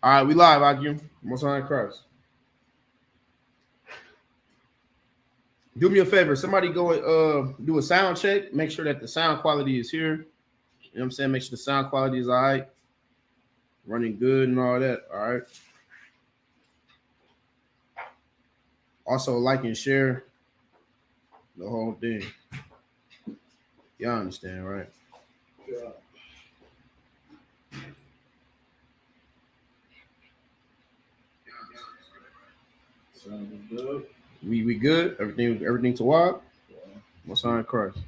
All right, we live, Akim. Most High in Christ. Do me a favor. Somebody go and do a sound check. Make sure that the sound quality is here. You know what I'm saying? Make sure the sound quality is all right. Running good and all that. All right. Also, like and share the whole thing. Y'all understand, right? Yeah. Sounds good. We good? Everything to walk? Most High in Christ.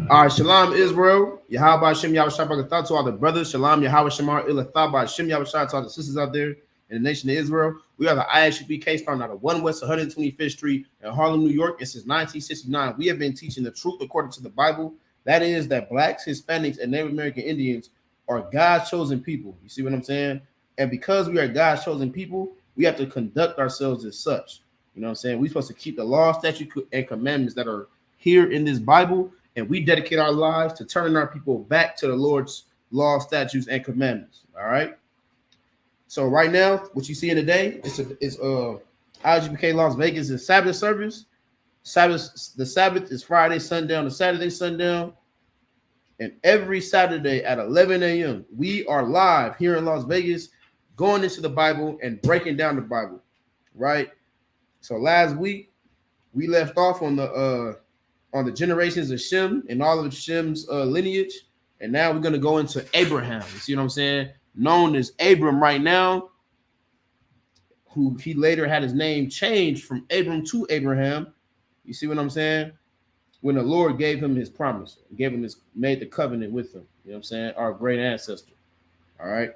All right, Shalom Israel. Yahweh Shem Yahweh Shabbat to all the brothers. Shalom Yahweh Shemar Ilathah Shem Yahweh to all the sisters out there in the nation of Israel. We are the ISUP case found out of 1 West 125th Street in Harlem, New York. And since 1969, we have been teaching the truth according to the Bible. That is that blacks, Hispanics, and Native American Indians are God's chosen people. You see what I'm saying? And because we are God's chosen people, we have to conduct ourselves as such. You know what I'm saying? We're supposed to keep the law, statutes, and commandments that are here in this Bible, and we dedicate our lives to turning our people back to the Lord's law, statutes, and commandments. All right. So right now, what you see in the day is ISUK Las Vegas is Sabbath service. The Sabbath is Friday sundown to Saturday sundown, and every Saturday at 11 a.m. we are live here in Las Vegas, going into the Bible and breaking down the Bible. Right. So last week we left off on the generations of Shem and all of Shem's lineage, and now we're gonna go into Abraham. You see what I'm saying? Known as Abram right now, who he later had his name changed from Abram to Abraham. You see what I'm saying? When the Lord gave him his promise, made the covenant with him. You know what I'm saying? Our great ancestor. All right.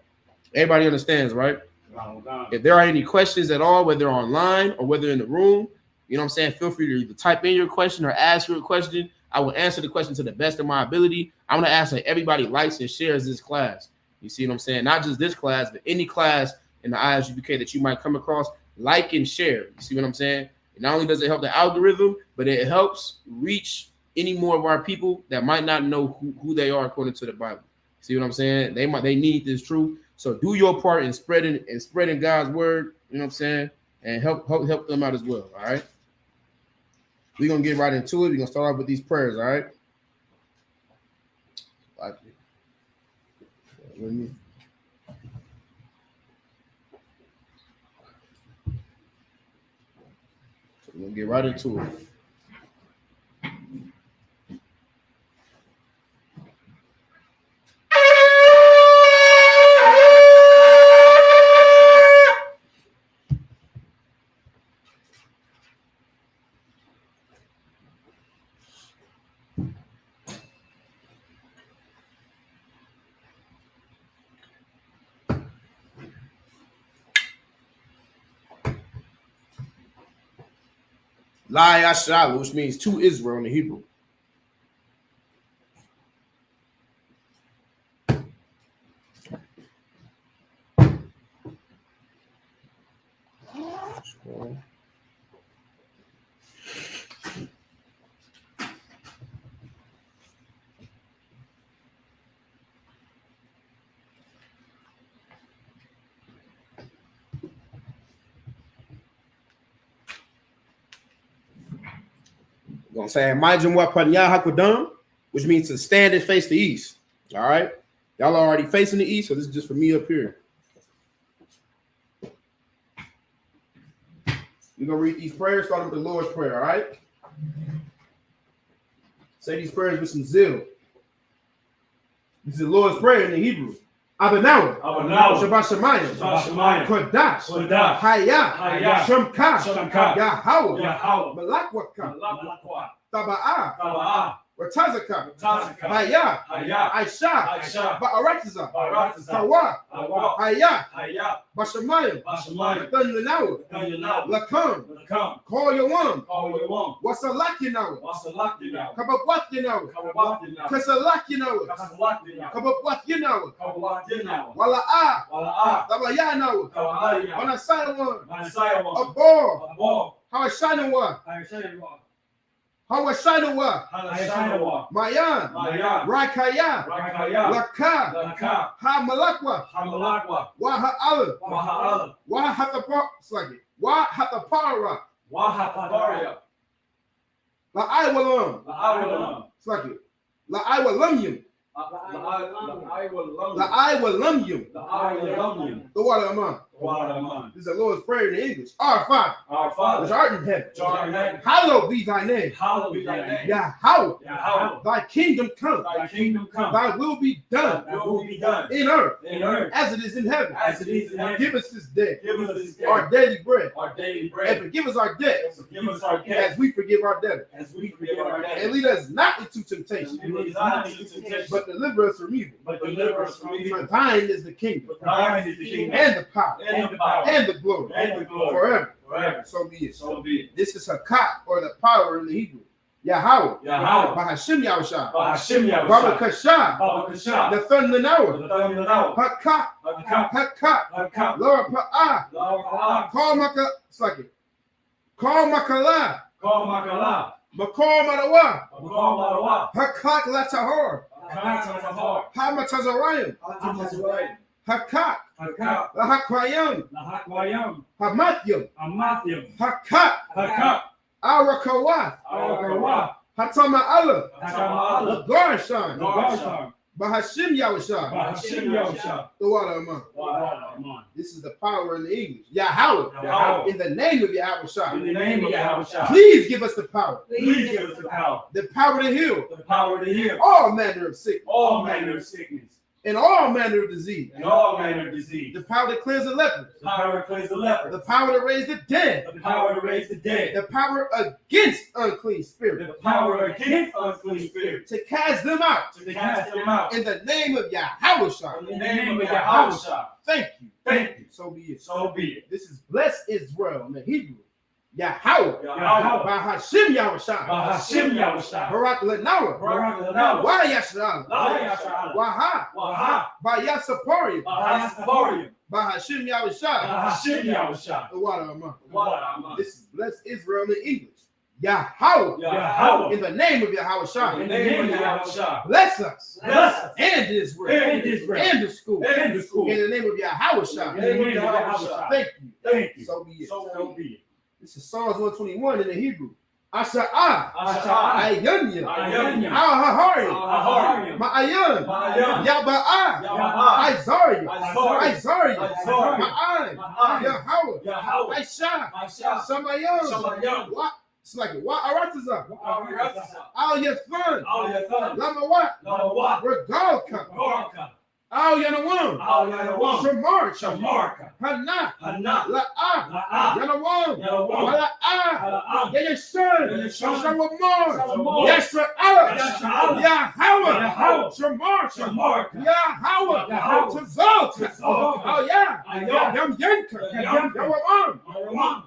Everybody understands, right? If there are any questions at all, whether online or whether in the room, you know what I'm saying, feel free to either type in your question or ask your question. I will answer the question to the best of my ability. I'm going to ask that everybody likes and shares this class. You see what I'm saying? Not just this class, but any class in the ISUPK that you might come across, like and share. You see what I'm saying? And not only does it help the algorithm, but it helps reach any more of our people that might not know who they are according to the Bible. See what I'm saying? They need this truth. So do your part in spreading God's word, you know what I'm saying, and help them out as well. All right. We're gonna get right into it. We're gonna start off with these prayers, all right? So we're gonna get right into it. La Yashal, which means to Israel in the Hebrew. Gonna say Majum Wapanya Hakudam, which means to stand and face the east. All right. Y'all are already facing the east, so this is just for me up here. We're gonna read these prayers, starting with the Lord's Prayer, all right? Say these prayers with some zeal. This is the Lord's Prayer in the Hebrew. Abanawa, Shabbat Shemayim, Kodash, Hayah, Shemka, Yahweh, Malakwaka, Taba'ah, Ratazaka, Hayah, Aisha, Ba'aratiza, Tawa, Hayah, Bashamayim, Nathanawa, Lakam, Call your one, Wasalakinawa, Kababwakinawa, Kasalakinawa, Kababwakinawa, Wala'ah, Tabayanawa, Wanasaiwan, Abor, Hawashanawa, Hawashinawa, Hashinawa, Mayan, Mayan, Rakaya, Rakaya, Laka, Laka, Hamalakwa, Hamalakwa, Waha'ala, Waha'ala, Wahatapara, Wahatabaria, La'aiwalam, La'awalam, Slaki, La'aiwalamyum, La'awalam, La'aiwalamyum, the water among. Wadaman. This is the Lord's Prayer in English. Our Father, Our which Father, art in heaven, which art in heaven, hallowed be thy name. hallowed be thy name. Yahweh, Yahweh, thy kingdom come, thy kingdom come, thy will be done thy will be done in earth in earth as it is in heaven. as it is in heaven. Give us this day Give us this day our daily bread, our daily and bread. forgive us our debts Forgive us our debts as we forgive our debtors. as we forgive our And debtors. lead us not into temptation, And lead us not into temptation, but deliver us from evil. but deliver us from For evil. thine is the kingdom, For thine is the kingdom and the power, and the power and the glory, and the glory forever. forever. So be it. So be it. This is Hakat, or the power in the Hebrew. Yahweh, Yahweh, Bahashim Yahushua, Bahashim Baba Yahushua, Kasha, Baba Kasha, Nathan Lanawa, the thumb of the hour, Hakat, Hakap, Hakat, Hakap, Lord Pa'ah, Lord Pa'ah, Call Maka, it's like it. Call Makala, Call Makala, Makal Madawa, Call Marawa, Hakat Latahor, Hakat Tahor, Hamatazarayim, Hamazurayim, Hakat, Hakap, Lahakwayam, Nahakwayam, Hamathim, Amathyam, Hakat, Hakap, Arakawath, Arawa, Hatama Allah, Hakama'ala, Garshan, Garsham, Bahashim Yahushua, Bahashim Yahushua, the water among. Wadaman. This is the power in the English. Yahweh, Yahweh, in the name of in Yahushua. the name of Yahushua, Please give us the power please give us the power to heal the power to heal all manner of sickness all manner of sickness and all manner of disease, and all manner of disease. the power to cleanse the lepers, The power to cleanse the leper, the power to raise the dead, the power to raise the dead, the power against unclean spirits, the power against unclean spirits, to cast them out to cast them out. in the name of Yahushua. In the name of Yahushua, Thank you. thank you. So be it. So be it. This is blessed Israel in the Hebrew. Yahweh, Yahweh, Bahashim Yahushua, Bahashim Yahushua, Barak Lanawa, Barak Lanawa, Wa Yashara, La Yasha'ala, Waha, Waha, Bayasaporium, Bahasaborium, Bahashim Yahushua, Bahashim Yahushua, the water among. Wadaman. This is blessed Israel in English. Yahweh, Yahweh, in the name of in Yahushua, the name of Yahushua, bless us bless us, and Israel and Israel, and the school and the school. in the name of In the Yahushua. name of Yahushua, Thank you. thank you. So be it. So be it. This is Psalms 121 in the Hebrew. Asha'ah, Asha'ah, Ayunya, Ayunya, Al-Haharium, Aharium, Ma'ayan, Ma'ayan, Yaba'ah, Yaba'ah, Isariah, Isariah, Isariah, Isariah, Ma'an, Ma'an, Yahweh, Yahweh, Aisha, Aisha, Shamayam, Shamayam, what? It's like it. What? Arataza, Aratasa, Al Yathan, Al-Yathan, Lamawat, Lamawat, Regalka, Gorka, Al Yanawam, Al-Yanawam, Shamarcha, Shamarka, Hana, Hana, La'ah, La'ah, Yanawam, Yanawam, Wala'ah, Hala'ah, Yayashan, Yayashan, Shawamar, Shawamar, Yasha'ah, Yasha'ah, Yahweh, Yahweh, Shamarcha, Shamarka, Yahweh, Yahweh, Tazal, Tazal, Oh yeah, Ayah, Yam Yanka, Yam Yawam, Yarawam,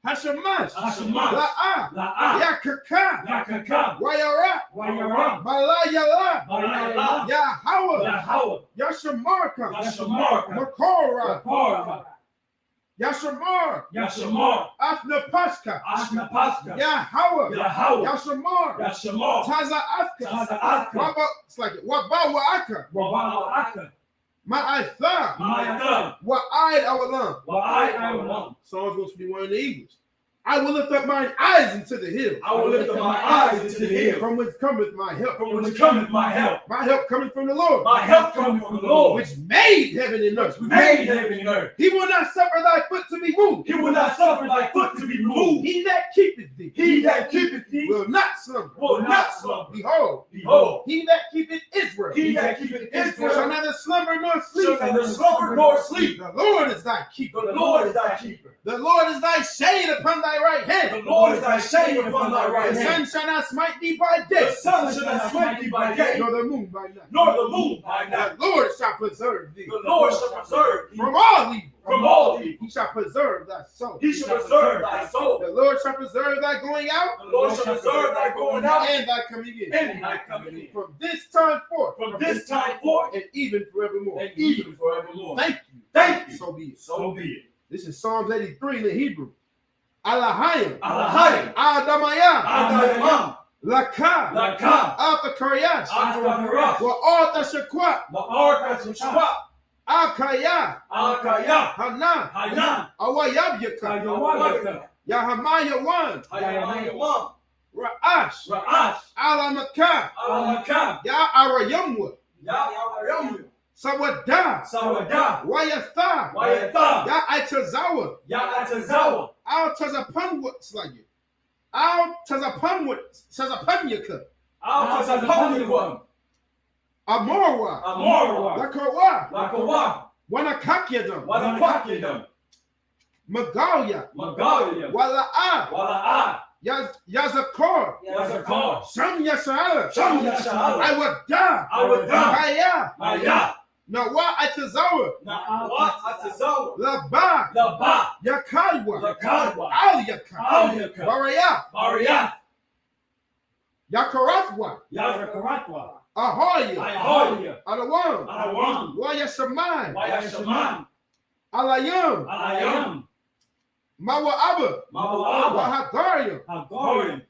Hashamash, Hashamash, La'ah, La'ah, Yakaka, Yakaka, Wayara, Wayaram, Malayala, Balayala, Yahweh, Yahweh, Yashamarka, Yashamarka, Makora, Korva, Yashamar, Yashamar, Afnapaska, Ashnapaska, Yahweh, Yahweh, Yashamar, Yashamar, Taza Afka, Taza Waba, it's like it, Wabawaaka, Waba'aka, Ma'atha, Ma'atham, Wa'id Awalam. Wa'ai Awalam. Psalms 121 in the English. I will lift up mine eyes into the hills. I will lift up my eyes into the hill, From whence cometh my help. from which cometh my help. My help coming from the Lord, My help cometh from the Lord, which made heaven and earth. which made heaven and earth. He will not suffer thy foot to be moved. He will not suffer thy foot to be moved. He that keepeth thee He that keepeth thee will not slumber. will not slumber. Behold, Behold, he that keepeth Israel he that keepeth shall Israel neither slumber nor shall sleep. neither slumber nor sleep. The Lord is thy keeper. The Lord is thy keeper. The Lord is thy shade upon thy right hand. The Lord is thy shade upon thy right The hand. sun shall not smite thee by The day, sun shall not smite thee by day, nor the moon by night. nor the moon by night. The Lord shall preserve thee The Lord shall preserve thee from all evil. from all evil. He shall preserve thy soul. He shall preserve thy soul. The Lord shall preserve thy going out The Lord shall preserve thy going out and thy coming in. and thy coming in. From this time forth From this time forth and even forevermore. and even forevermore. Thank you. Thank you. So be it. So be it. This is Psalms 83 in the Hebrew. Alahayim. Alahayim. Adamayah. Adayam. Laka. Laka. Alta Koreash. Akakara. Wa'alta Shakwa. Ma'arka Shishwa. Akaya. Akaya. Hana. Hanan. Awayabyaka. Ayawaka. Yahamaya Wan. Hayamayawan. Ra'ash. Ra'ash. Alamaka. Alamaka. Ya Arayamwa. Ya'aramu. Sawada. Sawada. Wayatha. Wayatha. Ya Itazawa. Ya'atazawa. Al Tazapanwa. Sluggy. Al Tazapanwa. Tazapanyaka. Al-Tazapanyawan. Amorwa. Amorwa. Lakawa. Lakawa. Wanakakyadam. Wanapakidam. Magalia. Magalia. Wala'a. Wala'a. Yazakor. Yazakar. Sham Yashala. Sham Yashala. I would die. I would die. Haya. Maya. Nawa Atazawa. Na'awa Atazawa. Laba. Laba. Yakadwa. Yakadwa. Al Yaka. Al-Yaka. Baraya. Bariyat. Yakaratwa. Yazakaratwa. Ahoya. Ayahoya. Alawam. Alawam. Wayashaman. Wayashaman. Alayam. Alayam. Mawa'aba. Mawa'aba. Wahagaryam. Hagarium.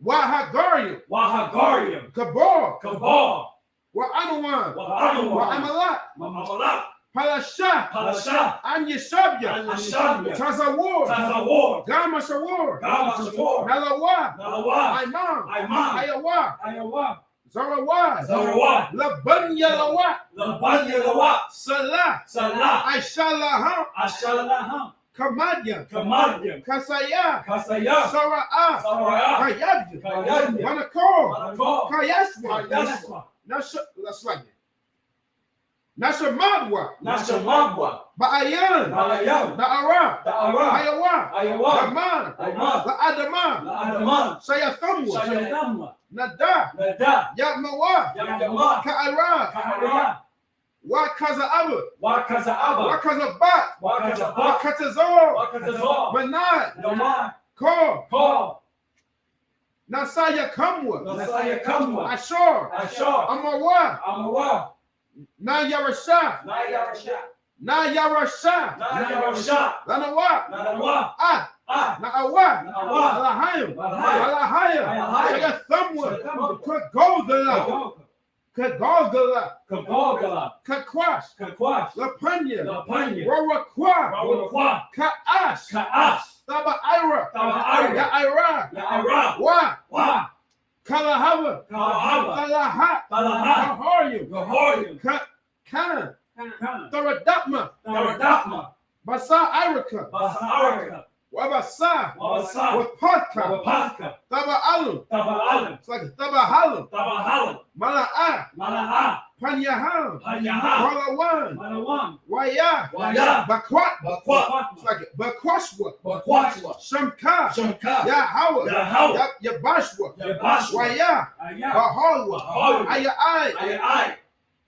Wahagaryam. Wahagarium. Kabor. Kabal. Wa'anawan. Wa'anawan. Wa'amalat. Mamalat. Palasha. Palasha. Anyashabya. Anyashabya. Tazawar. Tazawar. Gamashawar. Gamashawar. Nalawa. Nalawa. Imam. Imam. Ayawa. Ayawa. Zarawa. Zarawa. Labanya Lawa. Labanya Lawa. Salah. Salah. Aishalaham. Ashalaham. Kamadya. Kamadya. Kasaya. Kasaya. Sara'ah. Saraya. Kayabya. Kayabya. Wanakor. Wanakor. Kayaswa. Kayaswa. That's like it. Nashamadwa. Nashamagwa. Ba'ayan. Ba'ayan. Da'ara. Da'ara. Ayawa. Ayawa. Daman. Daman. La'adama. La'adaman. Sayathamwa. Shayadamwa. Nada. Nada. Yamawa. Yamyama. Ka'ara. Kahara. Wakaza'aba. Wakazaaba. Wakazabat. Wakazaba. Wakatazor. Wakazazor. Manad. Naman. Kor. Paul. Nasaya Kamwa. Nasaya Kamwa. Ashor. Ashar. Amawa. Amawa. Nayarasha. Nayarasha. Nayarasha. Nayarasha. Lanawa. Nanawa. Ah. Ah. Na'awa. Na'awa. Alahayim. Alahayim. Alahayim. Alahayim. Sayathamwa. Sayathamwa. Kagodala. Kagodala. Kabogala. Kakwash. Kakwash. Lapanya. Lapanya. Rawakwa. Rawakwa. Ka'ash. Ka'ash. Taba'ira. Taba'ira. Ya'ira. Ya'ira. Wa. Wa. Kalahava. Kalahava. Talaha. Talaha. Gahoryim. Gahorium. Kan. Kan. Taradapma. Taradapma. Basa Irika. Basarika. Wabasa. Wabasa. Wapaka. Wapaka. Taba'alam. Tabalam. It's like Tabahalam. Tabahalam. Mala'a. Mala'a. Panyaham. Panyaha. Walawan. Malawan. Waya. Waya. Bakwat. Bakwat. It's like Bakwashwa. Bakwatwa. Shamka. Shamka. Yahawa. Yahawa. Yabashwa. Yabashwa. Waya. Aya. Bahalwa. Bahalwa. Ayai. Ayai.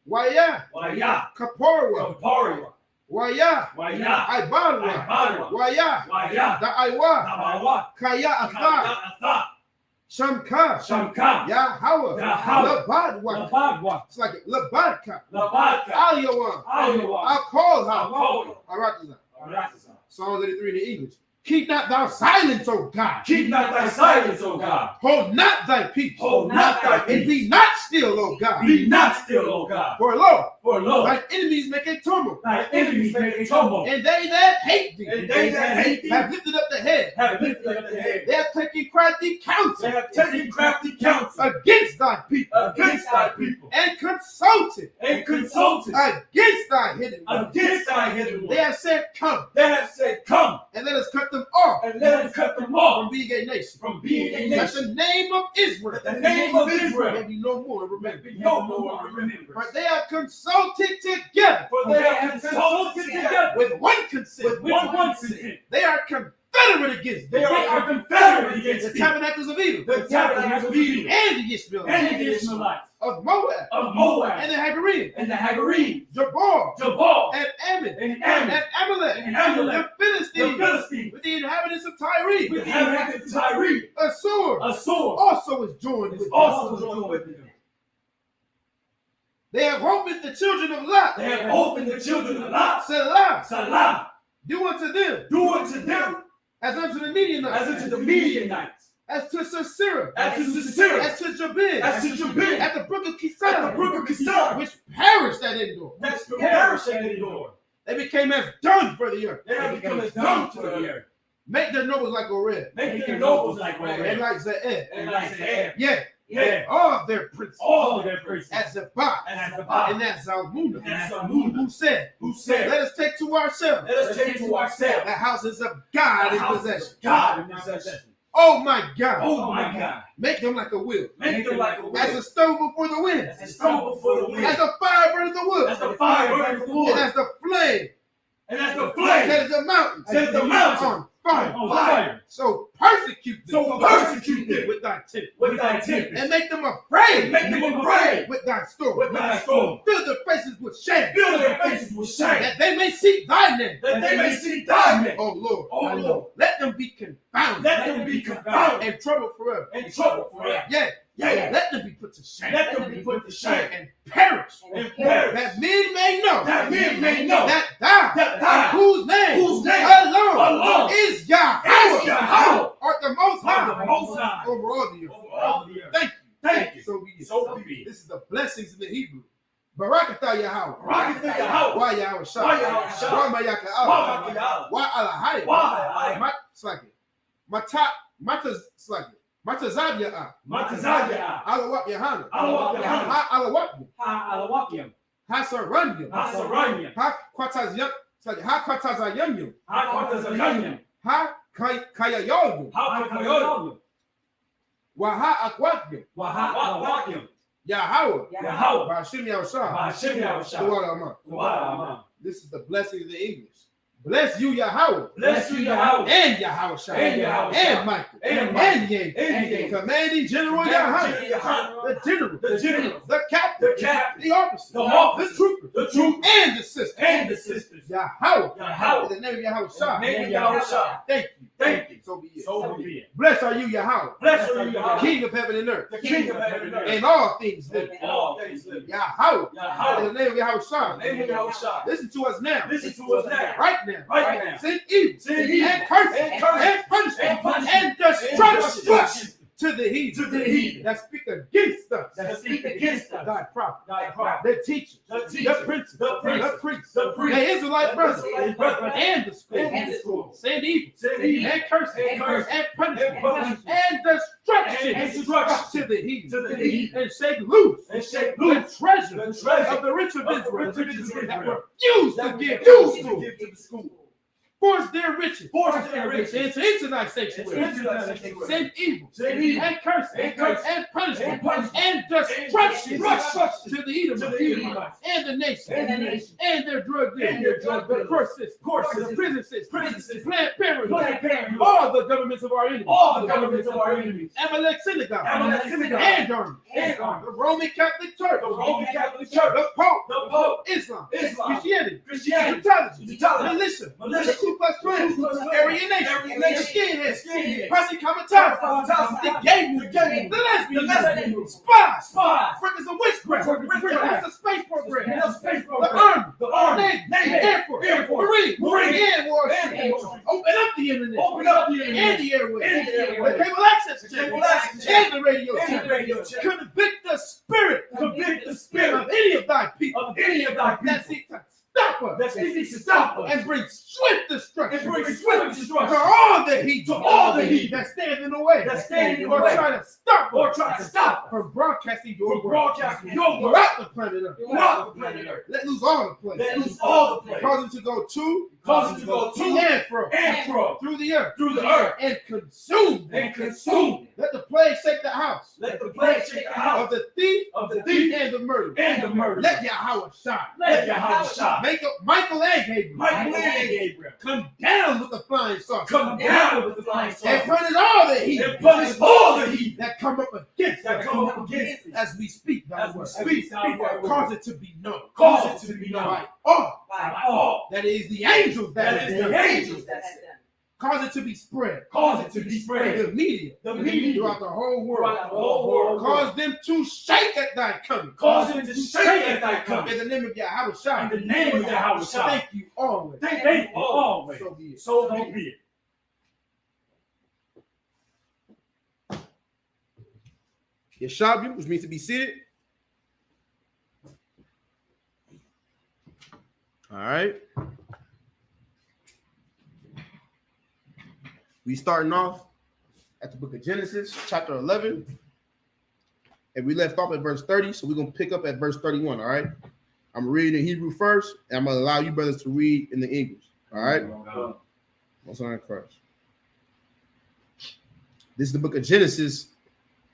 Waya. Waya. Kaporwa. Kaparwa. Waya. Waya. Ibarwa. Ibarwa. Waya. Waya. Da'aiwa. Tabawa. Kaya Atha. Kaya Atha. Shamka. Shamka. Yahawa. Yahawa. Labadwa. Labadwa. It's like Labadka. Labadka. Aliyawan. Ayawa. I'll call her. Alcohol. All right, this is Arasasa. Psalms 83 in the English. Keep not thou silence, O God. Keep not thy silence, O God. Hold not thy peace. Hold not thy And peace. be not still, O God. Be not still, O God. For lo, For lo, thy enemies make a tumult, thy enemies make a tumult, and they that hate thee and they that hate thee have lifted up the head. have lifted up the head. They have taken crafty counsel They have taken crafty counsel against thy people, against thy people, and consulted and consulted against thy hidden ones. against thy hidden They ones. have said, come, They have said, come, and let us cut them off and let us cut them from off being a nation. from being a That nation. the name of Israel The name of may Israel be no more remembered. be no more remembered. For they have consulted together For they have consulted together with one consent. with one consent. They are confederate against They thee. are confederate against the thee. tabernacles of Edom The tabernacles of Edom and the Ishmaelites and the Ishmaelites of Moab of Moab and the Hagarenes, and the Hagarenes, Jabal Jabal and Ammon and Ammon and Amalek and Amalek, the Philistines the Philistines, with the inhabitants of Tyre. with the inhabitants of Tyre, Assur a sword also is joined is with them. also joined with them. They have opened the children of Lot. They have opened the children of Lot, Salah, Salah, do unto them do unto them as unto the Midianites, as unto the Midianites, as to Sisera, as to Sisera, as to Jabin, as to Jabin, at the brook of at Kishon, the brook of Kishon, which perished at Endor. that's the parish at the door. They became as dung for the earth. They have become as dung to the earth. Make their nobles like Oreb, Make their nobles like and Oreb, like Zeeb, and like Zeeb. yeah, Yeah, all their princes, all of their priests, at Sabbath, and Sabbath, and at Zalmunna, and at Zalmunna, who said, who said, let us take to ourselves let us take to ourselves the houses of God the in houses possession. of God in possession. Oh my God. Oh my God. Make them like a wheel, Make them like a as wind, a stove before the wind, as a stone before the wind, as the fire burns the wood, as the fire burns the wood, and as the flame and as the flame sets the mountain sets the mountain on fire. on fire. So persecute them, So persecute them with thy temper, with thy tempest, and make them afraid make them afraid with thy storm. with thy storm. Fill their faces with shame, Fill their faces with shame, that they may seek thy name. that they may see thy name. Oh Lord, Oh Lord, let them be confounded let them be confounded and troubled forever. and troubled forever. Yeah, Yeah, let them be put to shame let them be put to shame and perish, and perish, that men may know that men may know that thou, that thou, whose name alone alone is Yahweh, is Yahweh, art the most are the high Most High over all the earth. over all the earth. Thank you. Thank you. So be it. So be it. This is the blessings in the Hebrew. Barakatah Yahweh. Barakatah Yahweh. Why Yahweh Shah? Why Yahweh Shah? Why Mayaka Why Allah? Mayaka Allah? Why Alahaya? Why Alahaya? Slaki. Mataz Slaki. Matazab Yah. Matazaya, Alawak Yahana. Alawak Yahana. Ha Alawak. Ha Alawakim, Ha Saranyam. Ha Saranyam, Ha Kwatazayam. Slaki. Ha Kwatazayam. Ha Quatazayam, Ha Kayayol. Ha Kakoyol, Wa Ha Akwakim. Waha Alawakim, Yahweh. Yahweh, Bashim Yahushua. Bashim Yahushua, Duwala Amah. Duwala. This is the blessing of the English. Bless you, Yahweh. Bless you, Yahweh, And Yahweh Shah. And Yahweh Shah. And Michael. And And Yang. and Yang. Commanding General Yahweh. The general. the general, The captain. the captain, The officer. the officer, The trooper. the troop, And the sister. and the sisters. Yahweh. Yahweh, In the name of Yahweh Shah. name of Yahweh Shah. Thank you. Thank you. So be it. So be it. Blessed are you, Yahweh. Blessed are you, Yahweh, King of heaven and earth. the King of heaven and earth, And all things live. and all things live. Yahweh. In Yahweh, the name of Yahweh Shah. name of Yahweh Shah. Listen to us now. Listen to us now, Right now. right now. Send evil. Send evil. And curse. And curse. And punishment. And punishment. And destruction. Destruction. To the heathen. To the heathen. That speak against us. That speak against us. Thy prophet. Thy prophet. The teachers. The teachers. The princes. The princes. The priests. The priests. The Israelite brothers. Israelite brothers. And the school. And the school. Send evil. Send evil. And curse. And curse. And punishment. And punishment. And destruction. And destruction. To the heathen. To the heathen. And shake loose. And shake The loose treasure. the treasure Of the rich of of the Israel. rich of Israel. That refuse to that give refuse to to the give to the school. Force their riches. Force their riches. Into thy sanctuary. Into thy sanctuary. Send evil. Send evil. And curse. And curse. And punishment. And punishment. And destruction. And destruction. To the Edomites. To the Edomites. And the nation. And the nation. And their drug dealers. And their drug The dealers. court system. Court The system. prison system. Prison system. Planned Parenthood. Planned Parenthood. All the governments of our enemies. All the governments of our enemies. Amalek synagogue. Amalek synagogue. And army. And army. The Roman Catholic Church. The Roman Catholic Church. The Pope. The Pope. Islam. Islam. Christianity. Christianity. Egyptology. Egyptology. Militia. Militia. The Ku Klux Klan. Ku Klux Klan. Aryan Nation. Aryan Nation. Skinheads. Skinheads. Posse Comitatus. The gay movement. The lesbian movement. Spies. Spies. Workers of witchcraft. Witchcraft. The space program. The space The program. army. The army. Navy. Navy. Air Force. Air Force. Marine. And War. And Air Force. Open up the internet. Open up the internet. And the airways. And the airways. The cable access The channel. cable access And the radio And the channel. radio channel. Convict the spirit. Convict the Of spirit any of thy people. of any of thy That people seek to stop us. that seek to stop us And bring swift destruction. and bring swift To destruction all the heat. to all the heat that stand in the way. that stand in the Or way try to stop or us try to stop us from broadcasting your from word. broadcasting your word Throughout the planet Earth. throughout the planet Earth. Let loose all the planet. Let loose all the planet. Cause it to go to. Cause it to go to and fro. and fro Through the earth. through the earth And consume. and consume. Let the plague shake the house. Let the plague shake the house Of the thief. of the thief And the murderer. and the murderer. Let Yahweh shine. Let Yahweh shine. Make up Michael and Gabriel. Michael and Gabriel Come down with the flying saucer. come down with the flying And saucer punish all the heat. and punish all the heat That come up against that us. come up against us As we speak thy as we word. speak thy word. Cause it to be known. Cause it to be known By all. by all. That is the angels That is the angels that Cause it to be spread. cause it to be spread. The media. The media Throughout the whole world. throughout the whole world. Cause them to shake at thy coming. Cause them to shake at thy coming. In the name of Yahweh Shah. In the name of Yahweh Shah. Thank you always. Thank you always. So be it. So be it. Yeshabu, which means to be seated. All right. We starting off at the book of Genesis, chapter 11. And we left off at verse 30, so we're going to pick up at verse 31, all right? I'm reading in Hebrew first, and I'm going to allow you brothers to read in the English, all right? Most on Christ. This is the book of Genesis,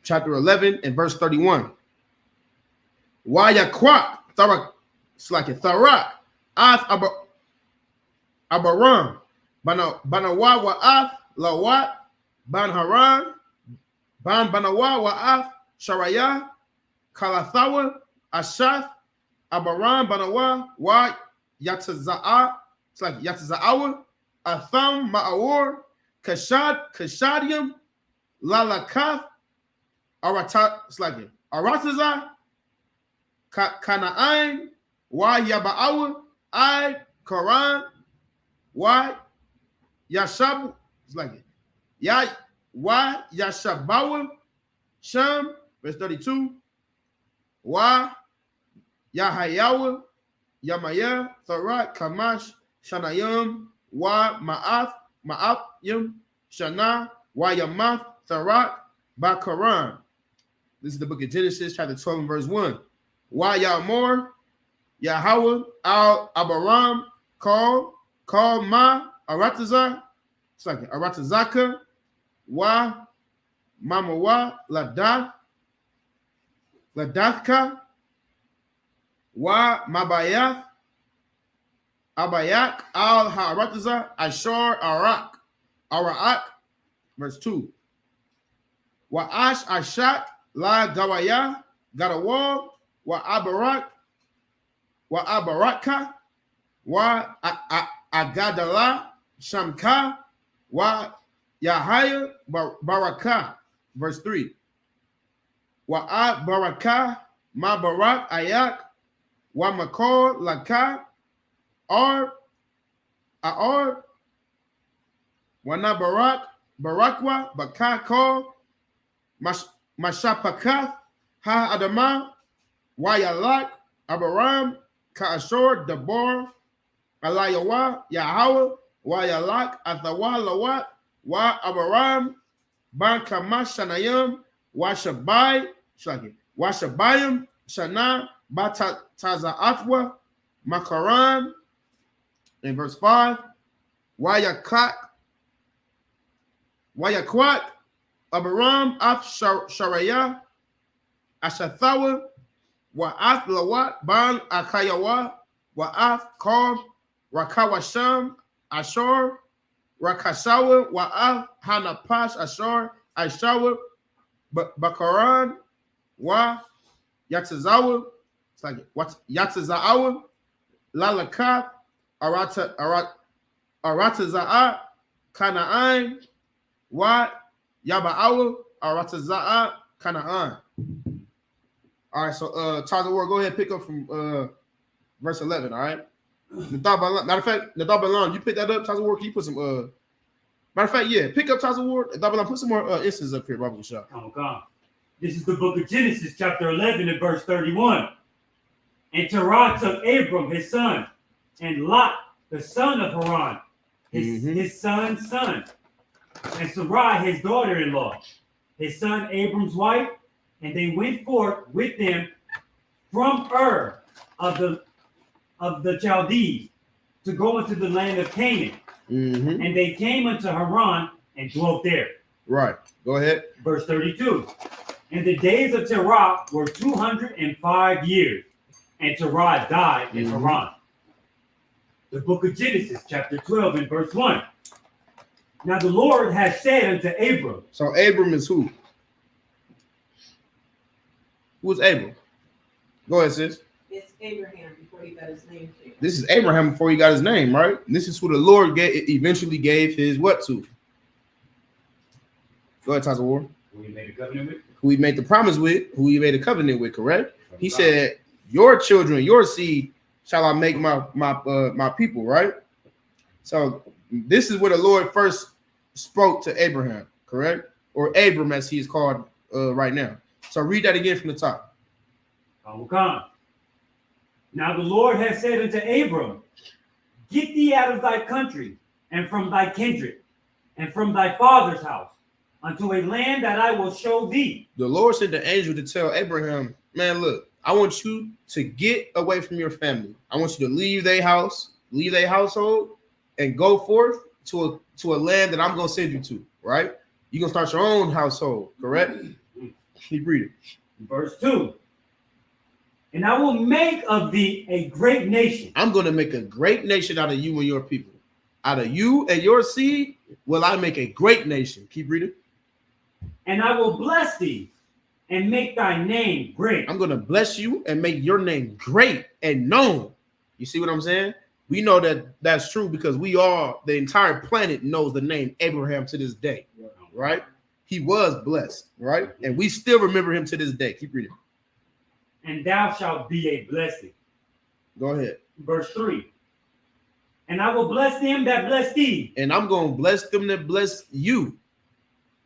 chapter 11, and verse 31. Wayakwak, Tharak, it's like a Tharak, Ath Abaram, Banawa Wa'ath, Lawat, Ban Haran, Ban Banawa Wa'ath, Sharaya, Kalathawa, Ashath, Abaram, Banawa, Wa Yataza'a, it's like Yataza'awa, Atham, Ma'awar, Kashadium, Lalakath, Arata, it's like it, Arataza, Kana'ain, Wa Yaba'awa, I, Quran, Wa Yashab, it's like it, Ya, Wa Yashabawa, Sham, verse 32. Wa Yahayawa, Yamaya, Tharat, Kamash, Shanayam, Wa Ma'athim, Shana, Wa Yamath, Tharat, Bakaran. This is the book of Genesis, chapter 12, and verse 1. Wa Yamor, Yahweh, Al Abaram, call Ma, Arataza, it's like Aratazaka, Wa Mamawa, Ladathka, Wa Mabayath, Abayak, Al Harataza, Ashar, Arak, verse 2. Wa Ash, Ashak, La Gawaya, Gadawa, Wa Abaraka, Wa Agadala, Shamka, Wa Yahaya, Baraka, verse 3. Wa Baraka, Ma Barak, Ayak, Wa Makor, Laka, Ar, Wa Na Barak, Barakwa, Baka Kor, Mashapakath, Ha Adama, Wa Yalak, Abaram, Kaashor, Debar, Alayawa, Yahweh, Wa Yalak, Athawa, Lawat, Wa Abaram, Ban Kamash, Shanayam, Wa Shabai, Wa Shabayim, Shana, Bataza'athwa, Makaran, in verse 5, Wa Yakwat, Abaram, Ath Sharaya, Ashathawa, Wa Ath Lawat, Ban Akayawa, Wa Ath Kor, Rakawasham, Ashor, Rakasawa, Wa Ath Hanapash, Ashor, Aishawa, Bakaran, Wa Yatazawa, it's like what Yatazawa, Lalaka, Arataza'a, Kana'an, Wa Yaba'awa, Arataza'a, Kana'an. All right, so Taza Ward, go ahead and pick up from verse 11, all right? Matter of fact, Nadabalan, you pick that up, Taza Ward, can you put some matter of fact, yeah, pick up Taza Ward, Nadabalan, put some more instances up here, Baba Shah. Come. This is the book of Genesis, chapter 11, and verse 31. And Terah took Abram, his son, and Lot, the son of Haran, his son's son, and Sarai, his daughter-in-law, his son Abram's wife, and they went forth with them from Ur of the Chaldees to go into the land of Canaan. And they came unto Haran and dwelt there. Right. Go ahead. Verse 32. And the days of Terah were 205 years, and Terah died in Haran. The book of Genesis, chapter 12, and verse 1. Now the Lord has said unto Abram. So Abram is who? Who is Abram? Go ahead, sis. It's Abraham before he got his name changed. This is Abraham before he got his name, right? And this is who the Lord eventually gave his what to? Go ahead, Taza Ward. Who he made a covenant with? Who he made the promise with, who he made a covenant with, correct? He said, your children, your seed shall I make my people, right? So this is where the Lord first spoke to Abraham, correct? Or Abram as he is called right now. So read that again from the top. Now the Lord has said unto Abram, get thee out of thy country, and from thy kindred, and from thy father's house, unto a land that I will show thee. The Lord sent the angel to tell Abraham, man, look, I want you to get away from your family. I want you to leave their house, leave their household, and go forth to a land that I'm going to send you to, right? You're going to start your own household, correct? Keep reading. Verse 2. And I will make of thee a great nation. I'm going to make a great nation out of you and your people. Out of you and your seed will I make a great nation. Keep reading. And I will bless thee and make thy name great. I'm going to bless you and make your name great and known. You see what I'm saying? We know that that's true because the entire planet knows the name Abraham to this day, right? He was blessed, right? And we still remember him to this day. Keep reading. And thou shalt be a blessing. Go ahead. Verse 3. And I will bless them that bless thee. And I'm going to bless them that bless you.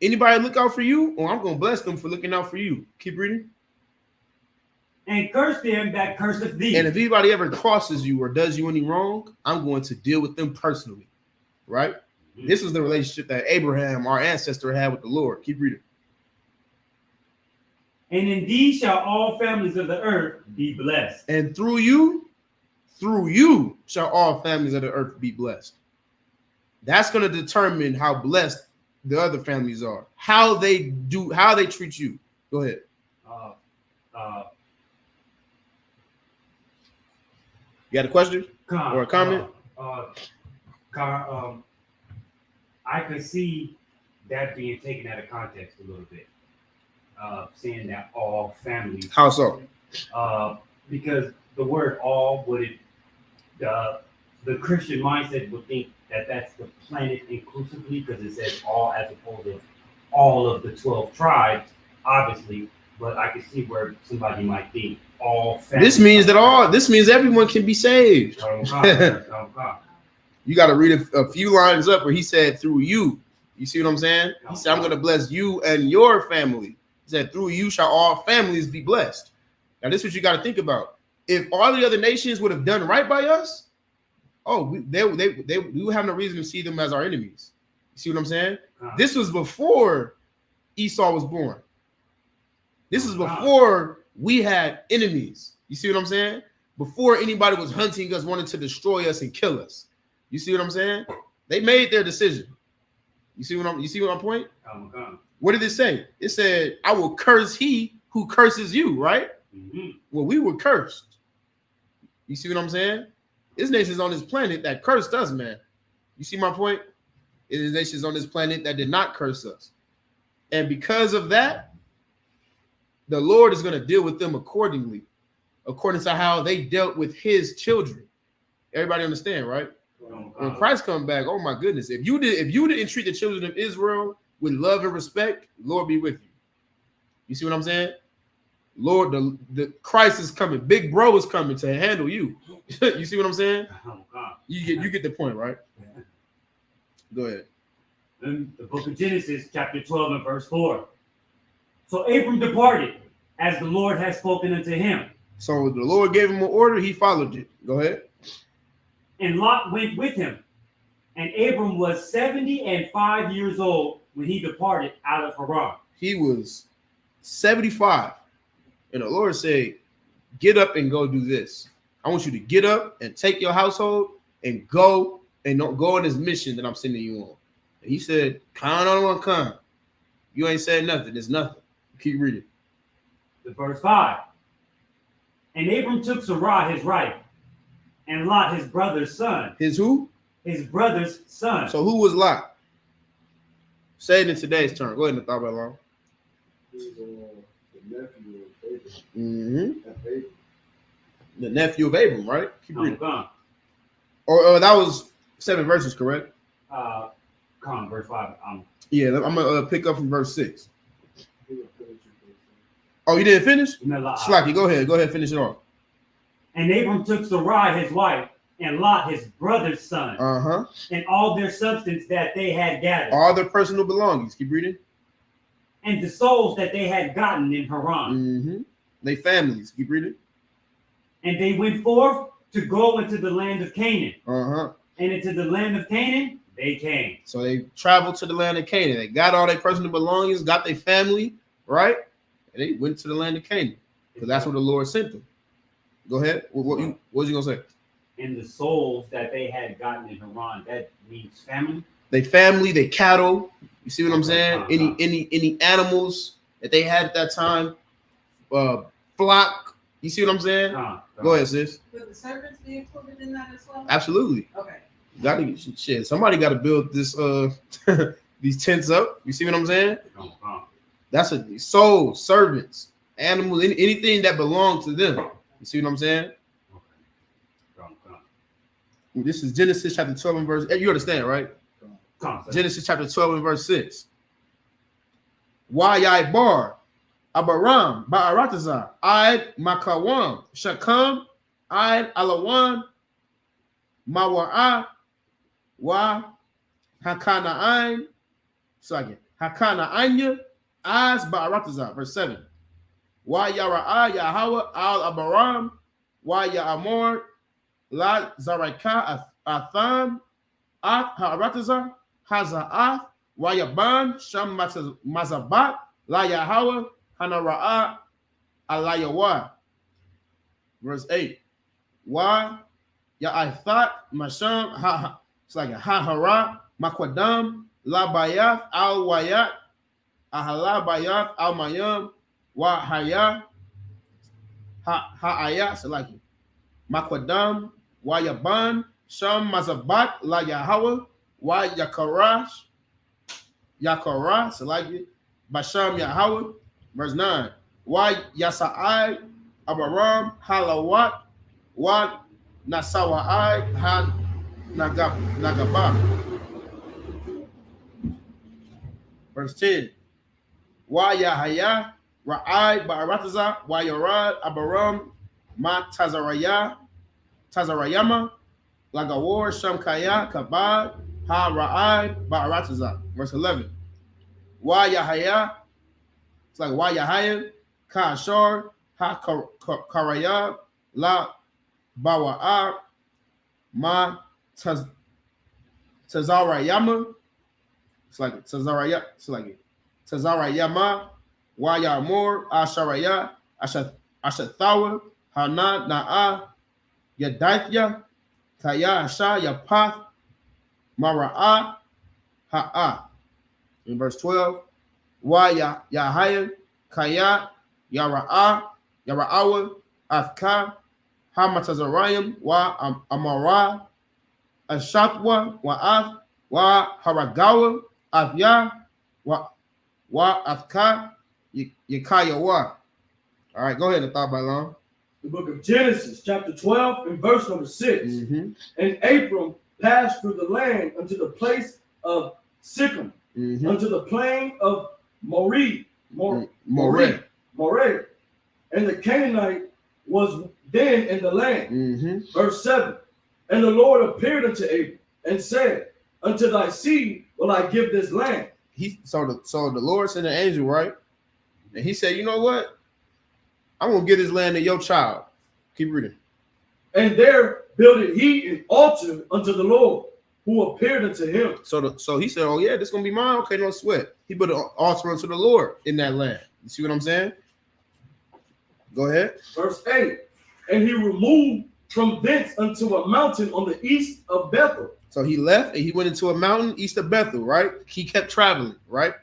Anybody look out for you, or I'm going to bless them for looking out for you. Keep reading. And curse them that curseth thee. And if anybody ever crosses you or does you any wrong, I'm going to deal with them personally, right? Mm-hmm. This is the relationship that Abraham, our ancestor, had with the Lord. Keep reading. And in thee shall all families of the earth be blessed. And through you shall all families of the earth be blessed. That's going to determine how blessed the other families are. How they treat you. Go ahead. You got a question or a comment? I could see that being taken out of context a little bit. Saying that all families. How so? Because the word all the Christian mindset would think that that's the planet inclusively because it says all as opposed to all of the 12 tribes, obviously. But I can see where somebody might think all families. This means everyone can be saved. You got to read a few lines up where he said through you. You see what I'm saying? He said, I'm going to bless you and your family. He said, through you shall all families be blessed. Now, this is what you got to think about. If all the other nations would have done right by us, we would have no reason to see them as our enemies. You see what I'm saying? This was before Esau was born. This is before we had enemies. You see what I'm saying? Before anybody was hunting us, wanting to destroy us and kill us. You see what I'm saying? They made their decision. You see what my point? What did it say? It said, I will curse he who curses you, right? Mm-hmm. Well, we were cursed. You see what I'm saying? There's nations on this planet that cursed us, man. You see my point? It is nations on this planet that did not curse us. And because of that, the Lord is going to deal with them accordingly, according to how they dealt with his children. Everybody understand, right? When Christ comes back, oh my goodness, if you didn't treat the children of Israel with love and respect, Lord be with you. You see what I'm saying? Lord, the Christ is coming. Big bro is coming to handle you. You see what I'm saying? You get the point, right? Go ahead. In the book of Genesis, chapter 12 and verse 4. So Abram departed as the Lord had spoken unto him. So the Lord gave him an order, he followed it. Go ahead. And Lot went with him. And Abram was 75 years old when he departed out of Haran. He was 75. And the Lord said, get up and go do this. I want you to get up and take your household and go and don't go on this mission that I'm sending you on. And he said, count on one come. You ain't said nothing. There's nothing. Keep reading. The verse 5. And Abram took Sarai his wife, and Lot his brother's son. His who? His brother's son. So who was Lot? Say it in today's term. Go ahead and thought about it long. He was the nephew of Abram. Mm-hmm. The nephew of Abram, right? Keep reading. Or that was 7 verses, correct? Verse 5. Yeah, I'm gonna pick up from verse 6. Oh, you didn't finish? No, Slacky, go ahead, finish it off. And Abram took Sarai his wife, and Lot his brother's son, and all their substance that they had gathered, all their personal belongings. Keep reading. and the souls that they had gotten in Haran. They families. Keep reading. And they went forth to go into the land of Canaan. Uh-huh. And into the land of Canaan, they came. So they traveled to the land of Canaan. They got all their personal belongings, got their family, right? And they went to the land of Canaan because that's where the Lord sent them. Go ahead. What was you gonna say? And the souls that they had gotten in Haran, that means family. They family, they cattle. You see what I'm saying? Any animals that they had at that time, flock. You see what I'm saying? Go ahead, sis. Would the servants be included in that as well? Absolutely. Okay. Gotta shit. Somebody got to build this these tents up. You see what I'm saying? That's a soul, servants, animals, anything that belongs to them. You see what I'm saying? This is Genesis chapter 12 and verse. You understand, right? Genesis chapter 12 and verse 6. Wayai bar, Abaram, Ba'aratazar, Id Makawam, Shakam, Id Alawan, Mawa'a, Wa Hakana'ain, second, Hakana'anya, Az Ba'aratazar, verse 7. Wa Yara'a Yahawa al Abaram, Wa Ya'amor, La Zaraka Athan, At Ha'aratazar, Haza'ath, Wa Yaban, Sham Mazabat, La Yahawa, Hanara'a, Alayawa. Verse 8. Wa Ya'athat, Masham, it's like a Hahara, Makwadam, La Bayath, Al Wayat, Ahala Bayath, Al Mayam, Wa Haya, Ha'ayat, so like Makwadam, Wa Yaban, Sham Mazabat, La Yahawa, Wa Yakarash, Yakara, so like it, Basham Yahawa, verse 9. Wa Yasa'ai, Abaram, Halawat, Wa Nasawa'ai, Han Nagaba. Verse 10. Wa Yahaya, Ra'ai, Ba'arataza, Wa Yarad, Abaram, Ma Tazarayama, Lagawar, Shamkaya, Kabad, Ha Ra'ai, Ba'arataza. Verse 11. Wa Yahaya, it's like Wa Yahaya, Ka Ashar, Ha Karaya, La Bawa'a, Ma Tazarayama, it's like Tazaraya, it's like Tazarayama, Wa Yamor, Asharaya, Ashathawa, Hana Na'a, Yadaithya, Kaya Asha, Yapath, Mara'a, Ha'a. In verse 12, Wa Yahaya, Kaya, Yara'a, Yara'awa, Afka, Hamatazarayam, Wa Amara, Ashatwa, Wa Wa Haragawa, Afya, Wa Afka, Yakayawa. All right, go ahead and thought by long. The book of Genesis, chapter 12, and verse number 6. And Abram passed through the land unto the place of Sikkim, unto the plain of Moreh. And the Canaanite was then in the land. Verse 7. And the Lord appeared unto Abram and said, unto thy seed will I give this land. So the Lord sent an angel, right? And he said, you know what? I'm gonna give this land to your child. Keep reading. And there builded he an altar unto the Lord, who appeared unto him. So he said, oh yeah, this is gonna be mine. Okay, no sweat. He built an altar unto the Lord in that land. You see what I'm saying? Go ahead. Verse 8. And he removed from thence unto a mountain on the east of Bethel. So he left and he went into a mountain east of Bethel, right? He kept traveling, right?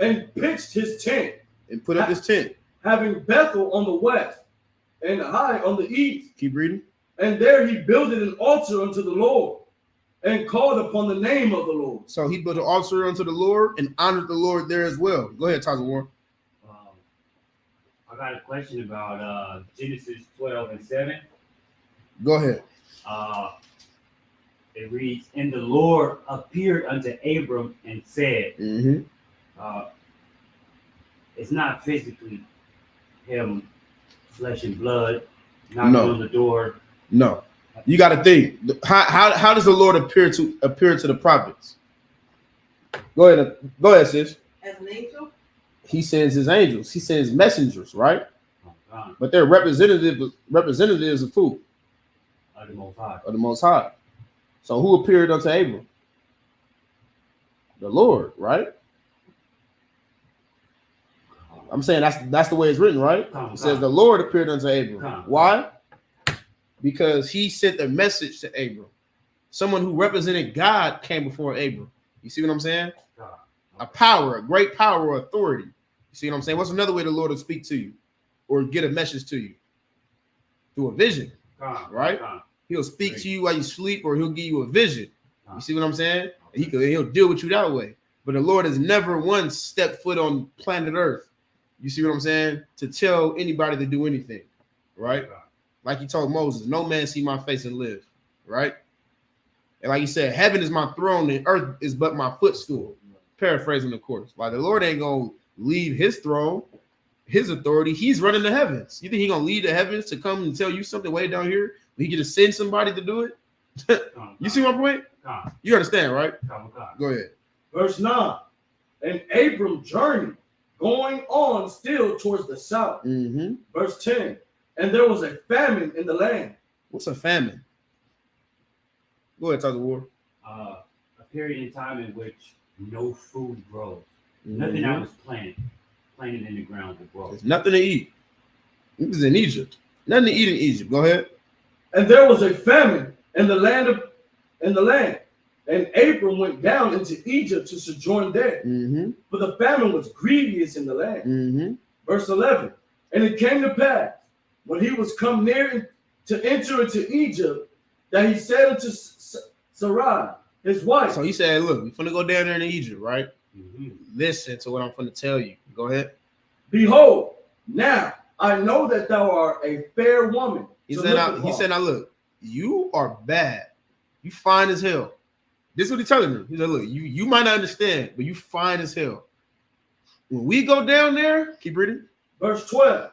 And pitched his tent. And put up his tent. Having Bethel on the west and Hai on the east. Keep reading. And there he builded an altar unto the Lord and called upon the name of the Lord. So he built an altar unto the Lord and honored the Lord there as well. Go ahead, Taza Warren. I got a question about Genesis 12 and 7. Go ahead. It reads, and the Lord appeared unto Abram and said, it's not physically him, flesh and blood, knocking on the door. No. You got to think. How does the Lord appear to the prophets? Go ahead, sis. As an angel? He sends his angels. He sends messengers, right? God, But they're representatives of who? of the Most High. Of the Most High. So who appeared unto Abram? The Lord, right? I'm saying that's the way it's written, right? It says the Lord appeared unto Abram. Why? Because he sent a message to Abram. Someone who represented God came before Abram. You see what I'm saying? A power, a great power or authority. You see what I'm saying? What's another way the Lord will speak to you or get a message to you? Through a vision, right? He'll speak to you while you sleep, or he'll give you a vision. You see what I'm saying? He'll deal with you that way. But the Lord has never once stepped foot on planet Earth. You see what I'm saying? To tell anybody to do anything, right? Like he told Moses, no man see my face and live, right? And like he said, heaven is my throne and earth is but my footstool. Paraphrasing, of course. Like the Lord ain't going to leave his throne, his authority. He's running the heavens. You think he's going to leave the heavens to come and tell you something way down here? He can just send somebody to do it? You see my point? You understand, right? Go ahead. Verse 9. And Abram journeyed, going on still towards the south. Mm-hmm. Verse 10. And there was a famine in the land. What's a famine? Go ahead, talk the war. A period in time in which no food grows. Nothing that was planted in the ground to grow. There's nothing to eat. It was in Egypt. Nothing to eat in Egypt. Go ahead. And there was a famine in the land. And Abram went down into Egypt to sojourn there. For the famine was grievous in the land. Verse 11. And it came to pass, when he was come near to enter into Egypt, that he said unto Sarai, his wife. So he said, look, we're going to go down there in Egypt, right? Listen to what I'm going to tell you. Go ahead. Behold, now I know that thou art a fair woman. He said, now look, you are bad. You fine as hell. This is what he's telling me. He said, look, you might not understand, but you fine as hell. When we go down there, keep reading. Verse 12.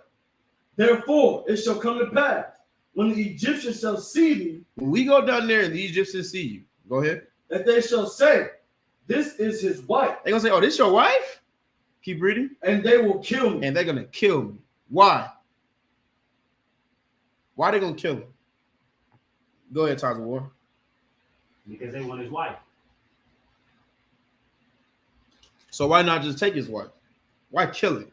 Therefore it shall come to pass, when the Egyptians shall see thee. When we go down there and the Egyptians see you, go ahead. That they shall say, this is his wife. They're going to say, oh, this your wife? Keep reading. And they will kill me. And they're going to kill me. Why? Why they going to kill him? Go ahead, Taza War. Because they want his wife. So why not just take his wife? Why kill him?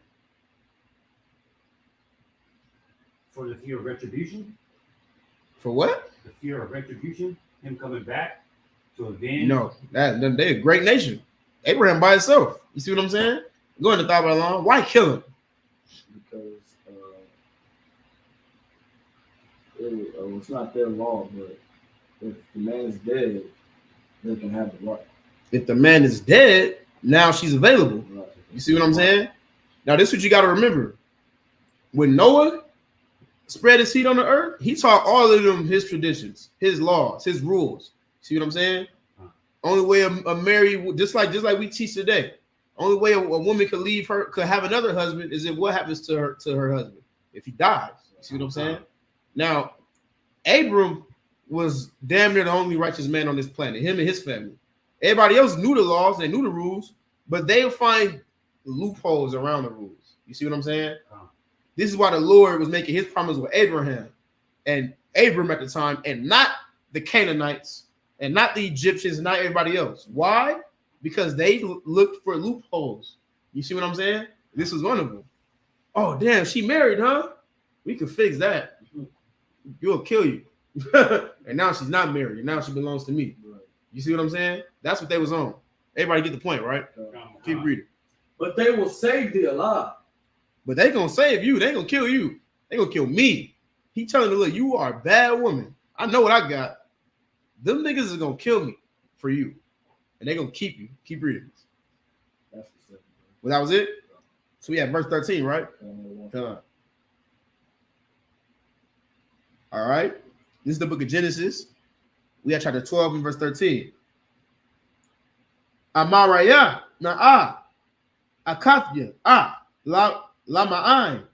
For the fear of retribution. For what? The fear of retribution. Him coming back to avenge. No, they're a great nation. Abraham by himself. You see what I'm saying? Go into thought about long. Why kill him? Because it's not their law, but if the man is dead, they can have the wife. If the man is dead, now she's available. Right. You see what I'm saying? Now, this is what you got to remember. When Noah spread his seed on the earth, he taught all of them his traditions, his laws, his rules. See what I'm saying? Only way a married, just like we teach today, only way a woman could have another husband is if what happens to her husband if he dies. You see what I'm saying? Now, Abram was damn near the only righteous man on this planet, him and his family. Everybody else knew the laws, they knew the rules, but they'll find loopholes around the rules. You see what I'm saying? This is why the Lord was making his promise with Abraham and Abram at the time, and not the Canaanites, and not the Egyptians, and not everybody else. Why? Because they looked for loopholes. You see what I'm saying? This was one of them. Oh, damn, she married, huh? We could fix that. You'll kill you. And now she's not married. And now she belongs to me. You see what I'm saying? That's what they was on. Everybody get the point, right? Keep reading. But they will save thee alive. But they gonna save you. They gonna kill you. They gonna kill me. He telling her, look, you are a bad woman. I know what I got. Them niggas is gonna kill me for you. And they gonna keep you. Keep reading. That's the well, that was it? So we have verse 13, right? All right. This is the book of Genesis. We have chapter 12 and verse 13. Amaraya na'a akathya la ma'ain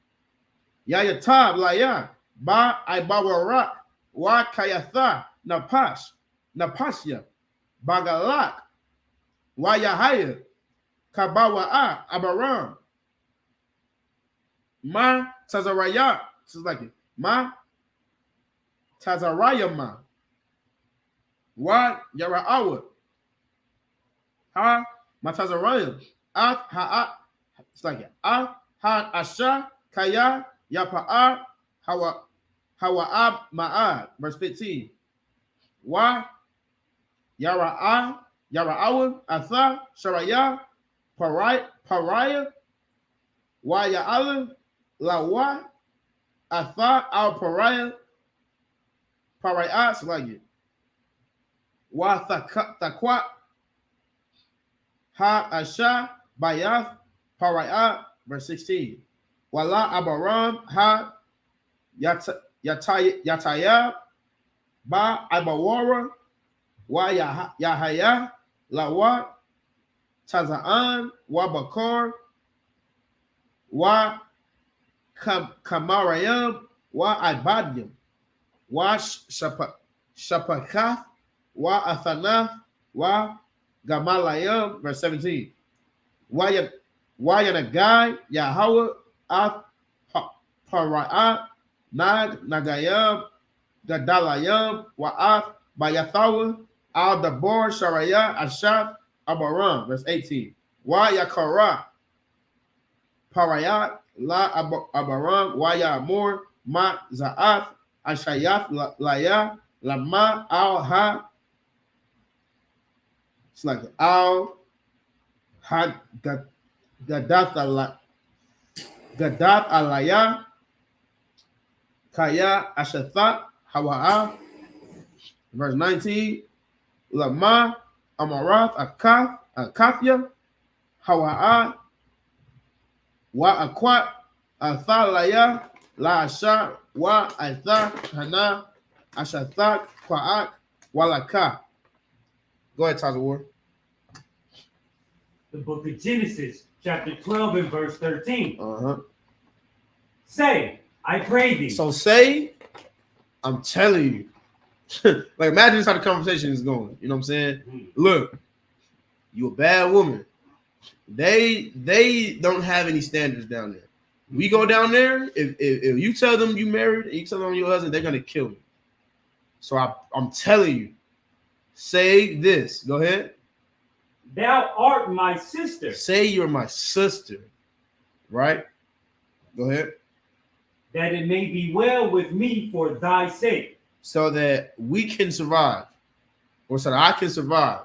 ya yatab la ya ba ibawarak wa kayatha napashya bagalak wa yahaya Kabawa'a Abaram. Ma Tazaraya. This is like it. Ma Tazarayama. Wa Yara'awa. Ha Matazarayam. Af Ha'at. It's like it. Af Ha Asha Kaya Yapa'a Hawa'ab Ma'ad. Verse 15. Wa Yara'awa Atha Sharaya Pariah Wa Ya'ala Lawa Atha Al Pariah it's like it. Wa Taqwa Ha Asha Bayath Pariah. Verse 16. Wala Abaram Ha Yataya Ba Ibawara Wa Yahaya Lawa Tazaan Wa Bakar Wa Kamarayam Wa Ibadium Wa Shapakath Wa Athanath Wa Gamalayam. Verse 17. Wa Yanagai Yahweh Ath Para'at Nag Nagayam Gadalayam Wa'af Bayathawa Al Dabar Sharaya Ashaf Abaram. Verse 18. Wa Yakara Parayat La Abaram Wa Yamor Ma Za'af Ashayaf Laya Lama Al Ha. It's like Al Had Gadath Alaya Kaya Ashathat Hawa'a. Verse 19. Lama Amarath Akathya Hawa'a Wa Akwat Athalaya La Asha Wa Atha Hana Ashathat Kwa'at Walaka. Go ahead, Tazawar. The book of Genesis, chapter 12 and verse 13. Say, I pray thee. So say, I'm telling you. Like, imagine this how the conversation is going. You know what I'm saying? Look, you a bad woman. They don't have any standards down there. We go down there, if you tell them you married and you tell them your husband, they're gonna kill me. So I'm telling you, say this. Go ahead. Thou art my sister. Say you're my sister. Right? Go ahead. That it may be well with me for thy sake. So that we can survive. Or so that I can survive.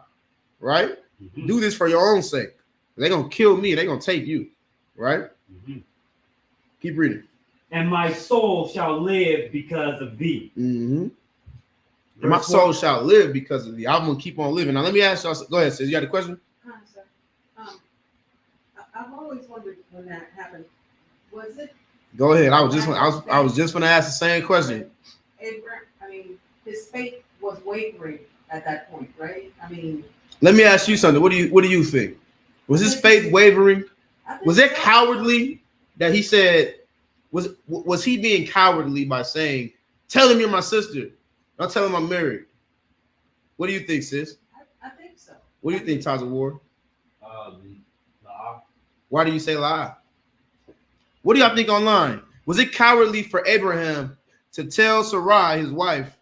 Right? Mm-hmm. Do this for your own sake. They're going to kill me. They're going to take you. Right? Mm-hmm. Keep reading. And my soul shall live because of thee. Mm-hmm. And my soul shall live because of thee. I'm going to keep on living. Now, let me ask y'all. Go ahead, sis. You got a question? I've always wondered when that happened. Was it? Go ahead. I was just going to ask the same question. Abraham, his faith was wavering at that point, right? Let me ask you something. What do you think? Was his faith wavering? Was it cowardly that he said? Was he being cowardly by saying, "Tell him you're my sister"? I'll tell him I'm married. What do you think, sis? I think so. What do you think, Taza Ward? Lie. Why do you say lie? What do y'all think online? Was it cowardly for Abraham to tell Sarai, his wife,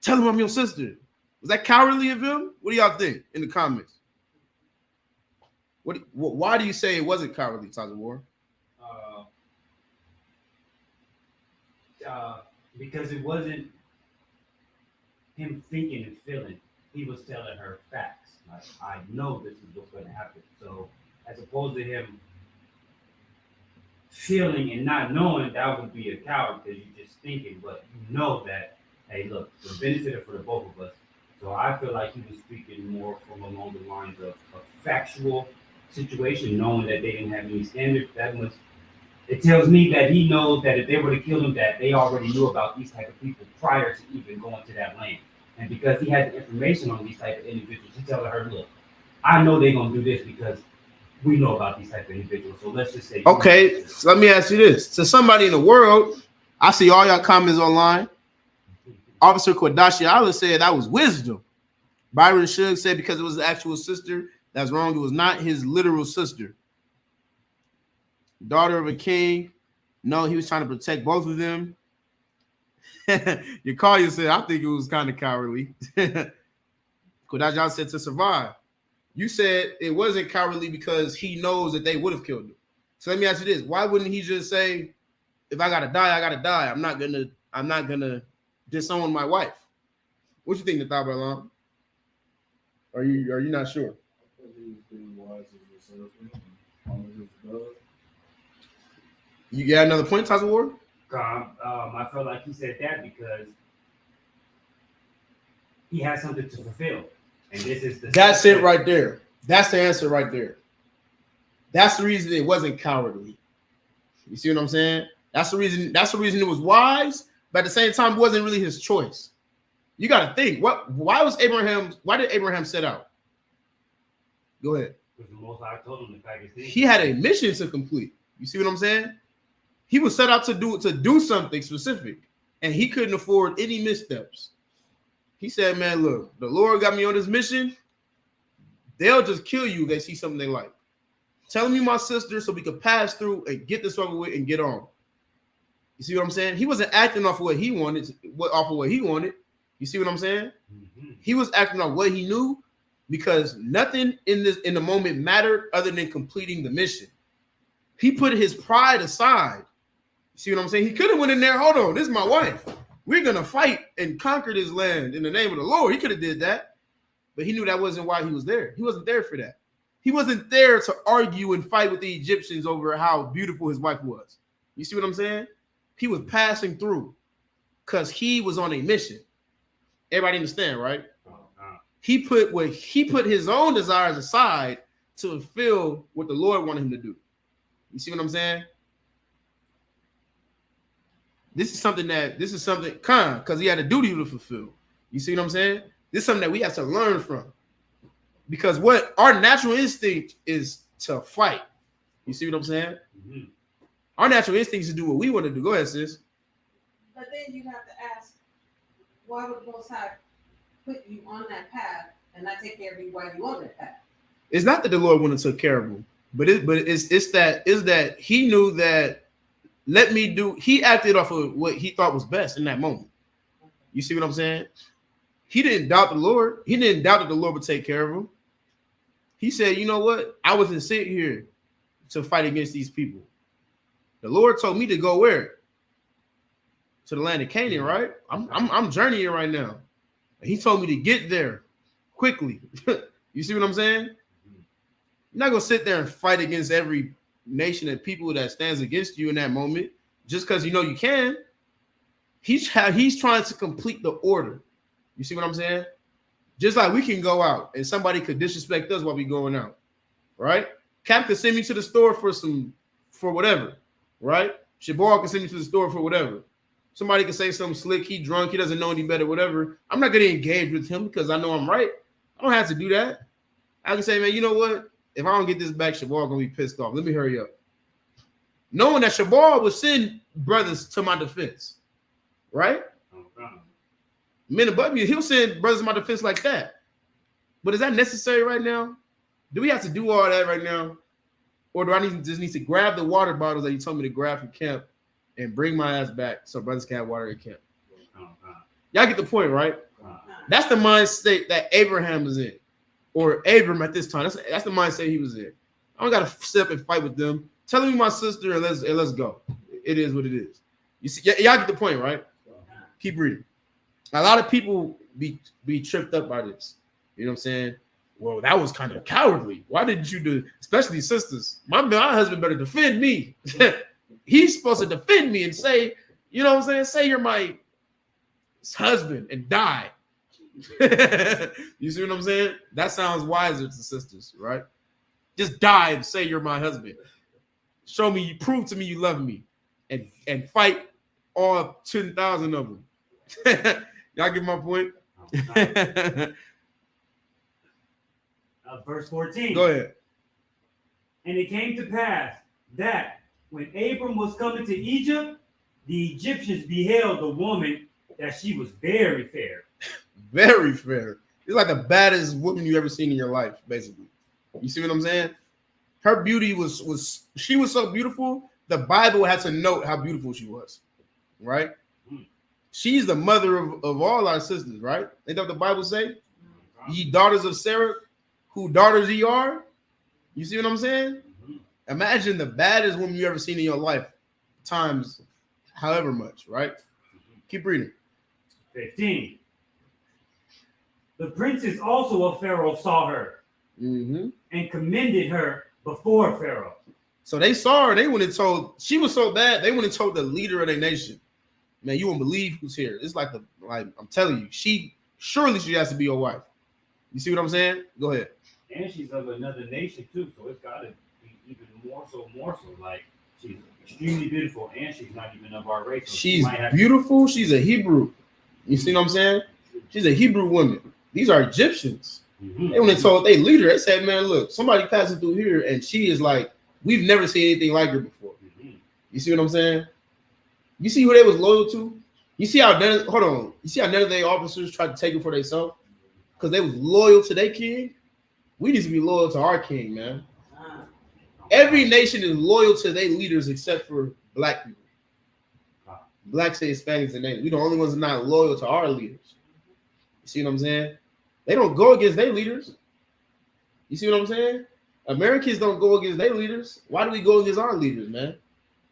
tell him I'm your sister? Was that cowardly of him? What do y'all think in the comments? Why do you say it wasn't cowardly, Taza Ward? Because it wasn't him thinking and feeling. He was telling her facts. Like, I know this is what's going to happen. So as opposed to him feeling and not knowing, that would be a coward because you're just thinking, but you know that, hey, look, the benefit for the both of us. So I feel like he was speaking more from along the lines of a factual situation, knowing that they didn't have any standards. That was, it tells me that he knows that if they were to kill him, that they already knew about these type of people prior to even going to that land. And because he had the information on these type of individuals, he telling her, look, I know they're going to do this because we know about these type of individuals. So let's just say. Okay, so let me ask you this. To somebody in the world, I see all y'all comments online. Officer Kwadashi Allah said that was wisdom. Byron Shug said because it was the actual sister, That's wrong. It was not his literal sister. Daughter of a king. No, he was trying to protect both of them. Yakalia said, I think it was kind of cowardly. Kodajah said to survive. You said it wasn't cowardly because he knows that they would have killed him. So let me ask you this. Why wouldn't he just say, if I gotta die, I gotta die. I'm not gonna disown my wife. What you think, Nathabalam? Are you not sure? You got another point, Taza Ward? I felt like he said that because he has something to fulfill. And this is That's it right there. That's the answer right there. That's the reason it wasn't cowardly. You see what I'm saying? That's the reason it was wise, but at the same time, it wasn't really his choice. You got to think. Why did Abraham set out? Go ahead. Because the Most High told him to pack his things. He had a mission to complete. You see what I'm saying? He was set out to do something specific, and he couldn't afford any missteps. He said, man, look, the Lord got me on this mission. They'll just kill you if they see something they like. Tell me my sister so we could pass through and get this over with and get on. You see what I'm saying? He wasn't acting off of what he wanted. You see what I'm saying? Mm-hmm. He was acting on what he knew because nothing in the moment mattered other than completing the mission. He put his pride aside. You see what I'm saying? He could have went in there. Hold on, this is my wife. We're gonna fight and conquer this land in the name of the Lord. He could have did that, but he knew that wasn't why he was there. He wasn't there for that. He wasn't there to argue and fight with the Egyptians over how beautiful his wife was. You see what I'm saying? He was passing through because he was on a mission. Everybody understand, right? He put his own desires aside to fulfill what the Lord wanted him to do. You see what I'm saying? This is something because he had a duty to fulfill. You see what I'm saying? This is something that we have to learn from. Because what our natural instinct is to fight. You see what I'm saying? Mm-hmm. Our natural instinct is to do what we want to do. Go ahead, sis. But then you have to ask, why would Most High put you on that path and not take care of you while you're on that path? It's not that the Lord wouldn't take care of him, but it's that he knew that he acted off of what he thought was best in that moment. You see what I'm saying? He didn't doubt the Lord. He didn't doubt that the Lord would take care of him. He said, you know what? I wasn't sent here to fight against these people. The Lord told me to go where? To the land of Canaan, right? I'm journeying right now. And he told me to get there quickly. You see what I'm saying? You're not going to sit there and fight against every nation and people that stands against you in that moment just because you know you can. He's trying to complete the order. You see what I'm saying? Just like we can go out and somebody could disrespect us while we going out, right? Cap could send me to the store for whatever, right? Shabar can send me to the store for whatever. Somebody could say something slick. He drunk. He doesn't know any better, whatever. I'm not going to engage with him because I know I'm right. I don't have to do that. I can say, man, you know what? If I don't get this back, Shabar going to be pissed off. Let me hurry up. Knowing that Shabar would send brothers to my defense, right? Men above me, he'll send brothers to my defense like that. But is that necessary right now? Do we have to do all that right now? Or do I just need to grab the water bottles that you told me to grab from camp and bring my ass back so brothers can have water at camp? Y'all get the point, right? That's the mindset that Abraham was in. Or Abram at this time. That's the mindset he was in. I don't got to step and fight with them. Tell me my sister and let's go. It is what it is. You see, y'all get the point, right? Keep reading. A lot of people be tripped up by this. You know what I'm saying? Well, that was kind of cowardly. Why didn't you do, especially sisters? My husband better defend me. He's supposed to defend me and say, you know what I'm saying? Say you're my husband and die. You see what I'm saying? That sounds wiser to sisters, right? Just die and say you're my husband. Show me, prove to me you love me, and fight all 10,000 of them. Y'all get my point? Verse 14. Go ahead. And it came to pass that when Abram was coming to Egypt, the Egyptians beheld the woman that she was very fair. Very fair. It's like the baddest woman you ever seen in your life, basically. You see what I'm saying? Her beauty was she was so beautiful. The Bible had to note how beautiful she was, right? She's the mother of all our sisters, right? Ain't that what the Bible say? Ye daughters of Sarah, who daughters ye are. You see what I'm saying? Imagine the baddest woman you ever seen in your life, times however much, right? Keep reading. 15. The princes also of Pharaoh saw her and commended her before Pharaoh. So they saw her. They went and told. She was so bad. They went and told the leader of their nation. Man, you won't believe who's here. It's like I'm telling you, she has to be your wife. You see what I'm saying? Go ahead. And she's of another nation too, so it's got to be even more so. Like she's extremely beautiful, and she's not even of our race. So she's beautiful. She's a Hebrew. You see what I'm saying? She's a Hebrew woman. These are Egyptians. They went and told their leader. They said, "Man, look, somebody passing through here, and she is like, we've never seen anything like her before." You see what I'm saying? You see who they was loyal to? You see how you see how none of their officers tried to take it for themselves? Because they was loyal to their king. We need to be loyal to our king, man. Every nation is loyal to their leaders except for black people. Blacks and Hispanics and we the only ones that are not loyal to our leaders. You see what I'm saying? They don't go against their leaders. You see what I'm saying? Americans don't go against their leaders. Why do we go against our leaders, man?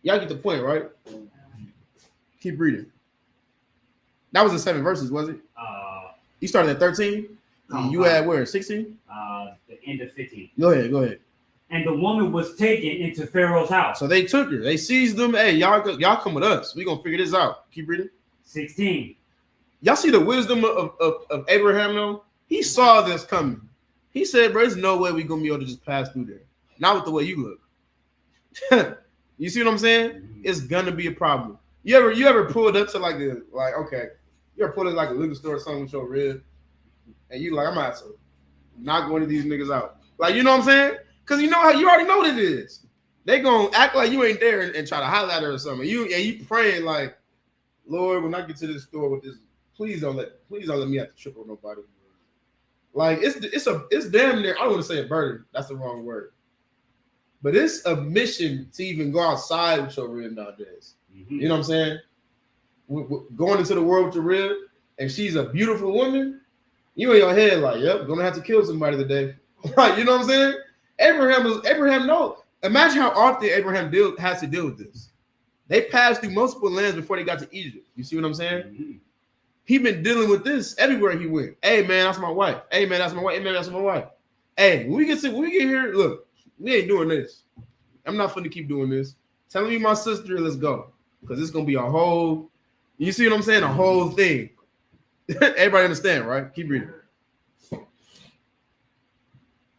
Y'all get the point, right? Keep reading. That was in 7 verses, was it? You started at 13? You had where? 16? The end of 15. Go ahead. And the woman was taken into Pharaoh's house. So they took her. They seized them. Hey, y'all come with us. We're going to figure this out. Keep reading. 16. Y'all see the wisdom of Abraham, though? He saw this coming. He said, bro, there's no way we're going to be able to just pass through there. Not with the way you look. You see what I'm saying? It's going to be a problem. You ever pulled up to you ever pulled up like a liquor store or something with your rib? And you like, I'm out to not going to these niggas out. Like, you know what I'm saying? Because you know how you already know what it is. They gonna act like you ain't there and try to holler at her or something. You praying like, Lord, when I get to this store with this, please don't let me have to trip on nobody. Like it's damn near. I don't want to say a burden. That's the wrong word. But it's a mission to even go outside with your rib nowadays. You know what I'm saying? Going into the world with your rib, and she's a beautiful woman. You in your head like, yep, gonna have to kill somebody today. Like, you know what I'm saying? Abraham. No, imagine how often Abraham has to deal with this. They passed through multiple lands before they got to Egypt. You see what I'm saying? He been dealing with this everywhere he went. Hey man, that's my wife. Hey man, that's my wife. Hey man, that's my wife. Hey, when we get here, look, we ain't doing this. I'm not finna keep doing this. Telling me my sister, let's go, because it's gonna be a whole. You see what I'm saying? A whole thing. Everybody understand, right? Keep reading.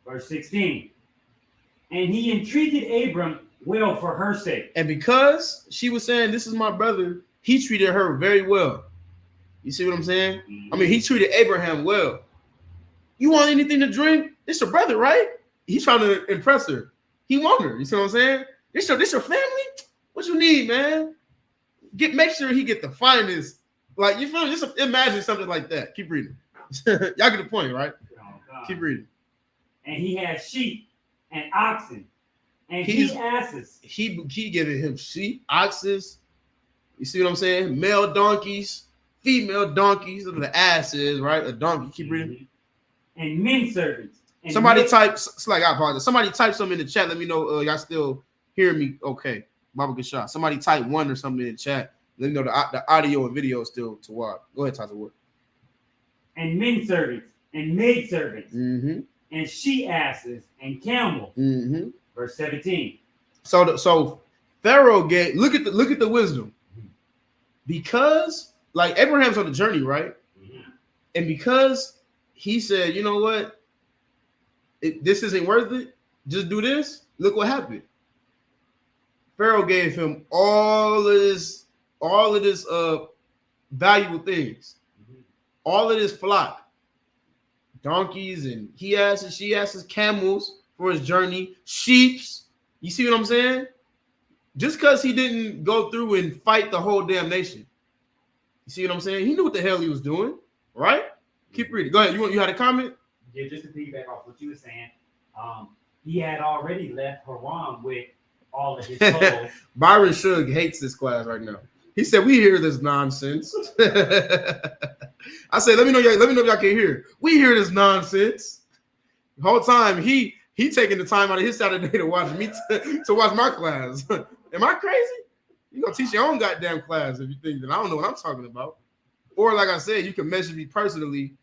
Verse 16. And he entreated Abram well for her sake. And because she was saying, this is my brother, he treated her very well. You see what I'm saying? I mean, he treated Abraham well. You want anything to drink? It's your brother, right? He's trying to impress her. He want her. You see what I'm saying? This your family? What you need, man? Make sure he get the finest. Like, you feel me? Just imagine something like that. Keep reading. Y'all get the point, right? Keep reading. And he had sheep and oxen and he asses. He giving him sheep, oxen. You see what I'm saying? Male donkeys, female donkeys. Look at the asses, right? A donkey. Keep reading. And men servants. And somebody type. Like, I apologize. Somebody type something in the chat. Let me know y'all still hear me. Okay, Baba good shot. Somebody type 1 or something in the chat. Let me know the audio and video is still to watch. Go ahead, Tata Wood. And men servants and maid servants and she asses and camels. Verse 17. So Pharaoh gave. Look at the wisdom. Because like Abraham's on the journey, right? And because he said, you know what, this isn't worth it. Just do this. Look what happened. Pharaoh gave him all of this valuable things, all of this flock, donkeys and he asses, she asses, camels for his journey, sheeps. You see what I'm saying? Just because he didn't go through and fight the whole damn nation. You see what I'm saying? He knew what the hell he was doing, right? Keep reading. Go ahead. You had a comment? Yeah, just to piggyback off what you were saying. He had already left Haran with all of his souls. Byron Shug hates this class right now. He said, "We hear this nonsense." I said, "Let me know if y'all can hear. We hear this nonsense." The whole time he taking the time out of his Saturday to watch me to watch my class. Am I crazy? You gonna teach your own goddamn class if you think that I don't know what I'm talking about. Or like I said, you can message me personally,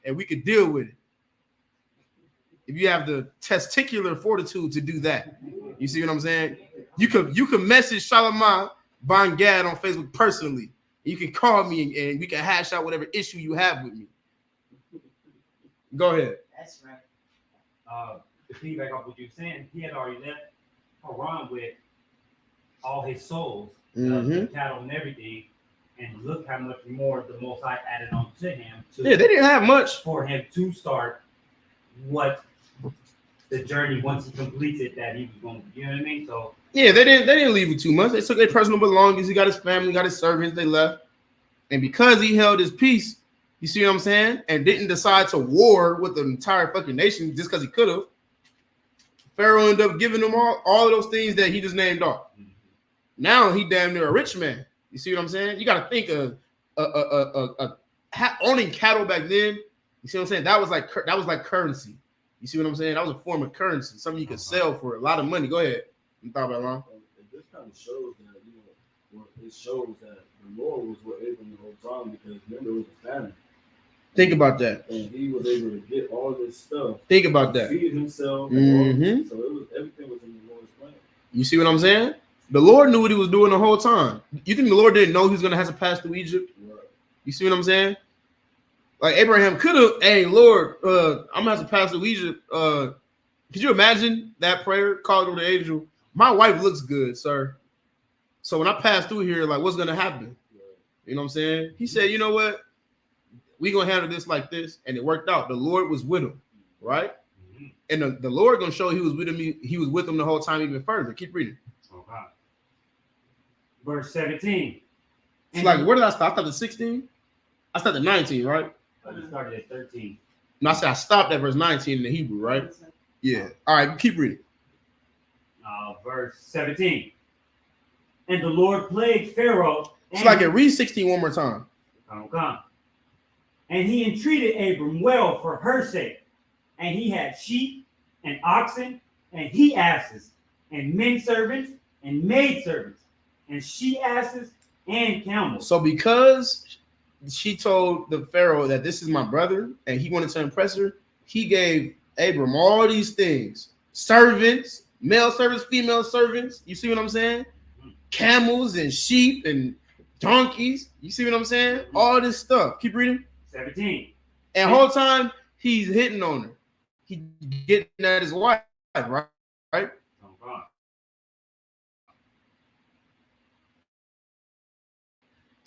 and we could deal with it. If you have the testicular fortitude to do that, you see what I'm saying? You can message Shalomah Bon Gad on Facebook personally. You can call me and we can hash out whatever issue you have with me. Go ahead. That's right. To feedback off what you're saying, he had already left Haran with all his souls, the cattle and everything, and look how much more the Most High added on to him. They didn't have much for him to start what the journey once he completes it that he was going to. You know what I mean? So yeah, they didn't leave with too much. They took their personal belongings. He got his family, got his servants. They left, and because he held his peace, you see what I'm saying, and didn't decide to war with the entire fucking nation just because he could have. Pharaoh ended up giving them all of those things that he just named off. Now he damn near a rich man. You see what I'm saying? You got to think of owning cattle back then. You see what I'm saying? That was like currency. You see what I'm saying? That was a form of currency, something you could sell for a lot of money. Go ahead. You thought about it long? This kind of shows that it shows that the Lord was with Abram the whole time because remember it was a famine. Think about that. And he was able to get all this stuff. Think about that. Feed himself. So everything was in the Lord's plan. You see what I'm saying? The Lord knew what he was doing the whole time. You think the Lord didn't know he was going to have to pass through Egypt? Right. You see what I'm saying? Like Abraham could have, hey, Lord, I'm going to have to pass through Egypt. Could you imagine that prayer called to the angel? My wife looks good, sir. So when I pass through here, like, what's going to happen? Right. You know what I'm saying? He said, you know what? We're going to handle this like this. And it worked out. The Lord was with him, right? Mm-hmm. And the Lord going to show he was with him. He was with him the whole time even further. Keep reading. Okay. Verse 17. It's like, where did I stop? I stopped at 16? I started at 19, right? I started at 13. No, I said I stopped at verse 19 in the Hebrew, right? Yeah. All right, keep reading. Verse 17. And the Lord plagued Pharaoh. It's like it read 16 one more time. Okay. And he entreated Abram well for her sake. And he had sheep and oxen and he asses and men servants and maid servants and she asses and camels. So because she told the Pharaoh that this is my brother and he wanted to impress her, he gave Abram all these things: servants, male servants, female servants. You see what I'm saying? Camels and sheep and donkeys. You see what I'm saying? All this stuff. Keep reading. 17. And the whole time he's hitting on her. He getting at his wife, right? Right?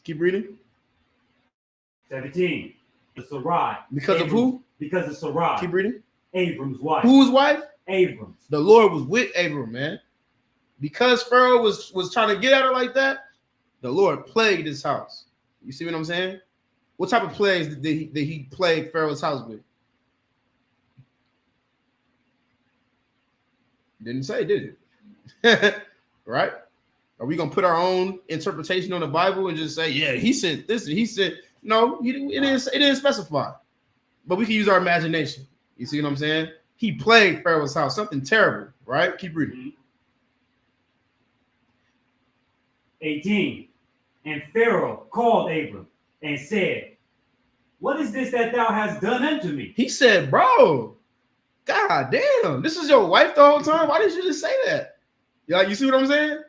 Keep reading. 17. The Sarai. Because of who? Because of Sarai. Keep reading. Abram's wife. Whose wife? Abram's. The Lord was with Abram, man. Because Pharaoh was trying to get at her like that, the Lord plagued his house. You see what I'm saying? What type of plagues did he plague Pharaoh's house with? Didn't say, did it? Right? Are we gonna put our own interpretation on the Bible and just say, yeah, he said this and he said no? It didn't specify. But we can use our imagination. You see what I'm saying? He plagued Pharaoh's house, something terrible, right? Keep reading. 18. And Pharaoh called Abram and said, what is this that thou hast done unto me? He said, bro, God damn, this is your wife the whole time? Why didn't you just say that? You see what I'm saying?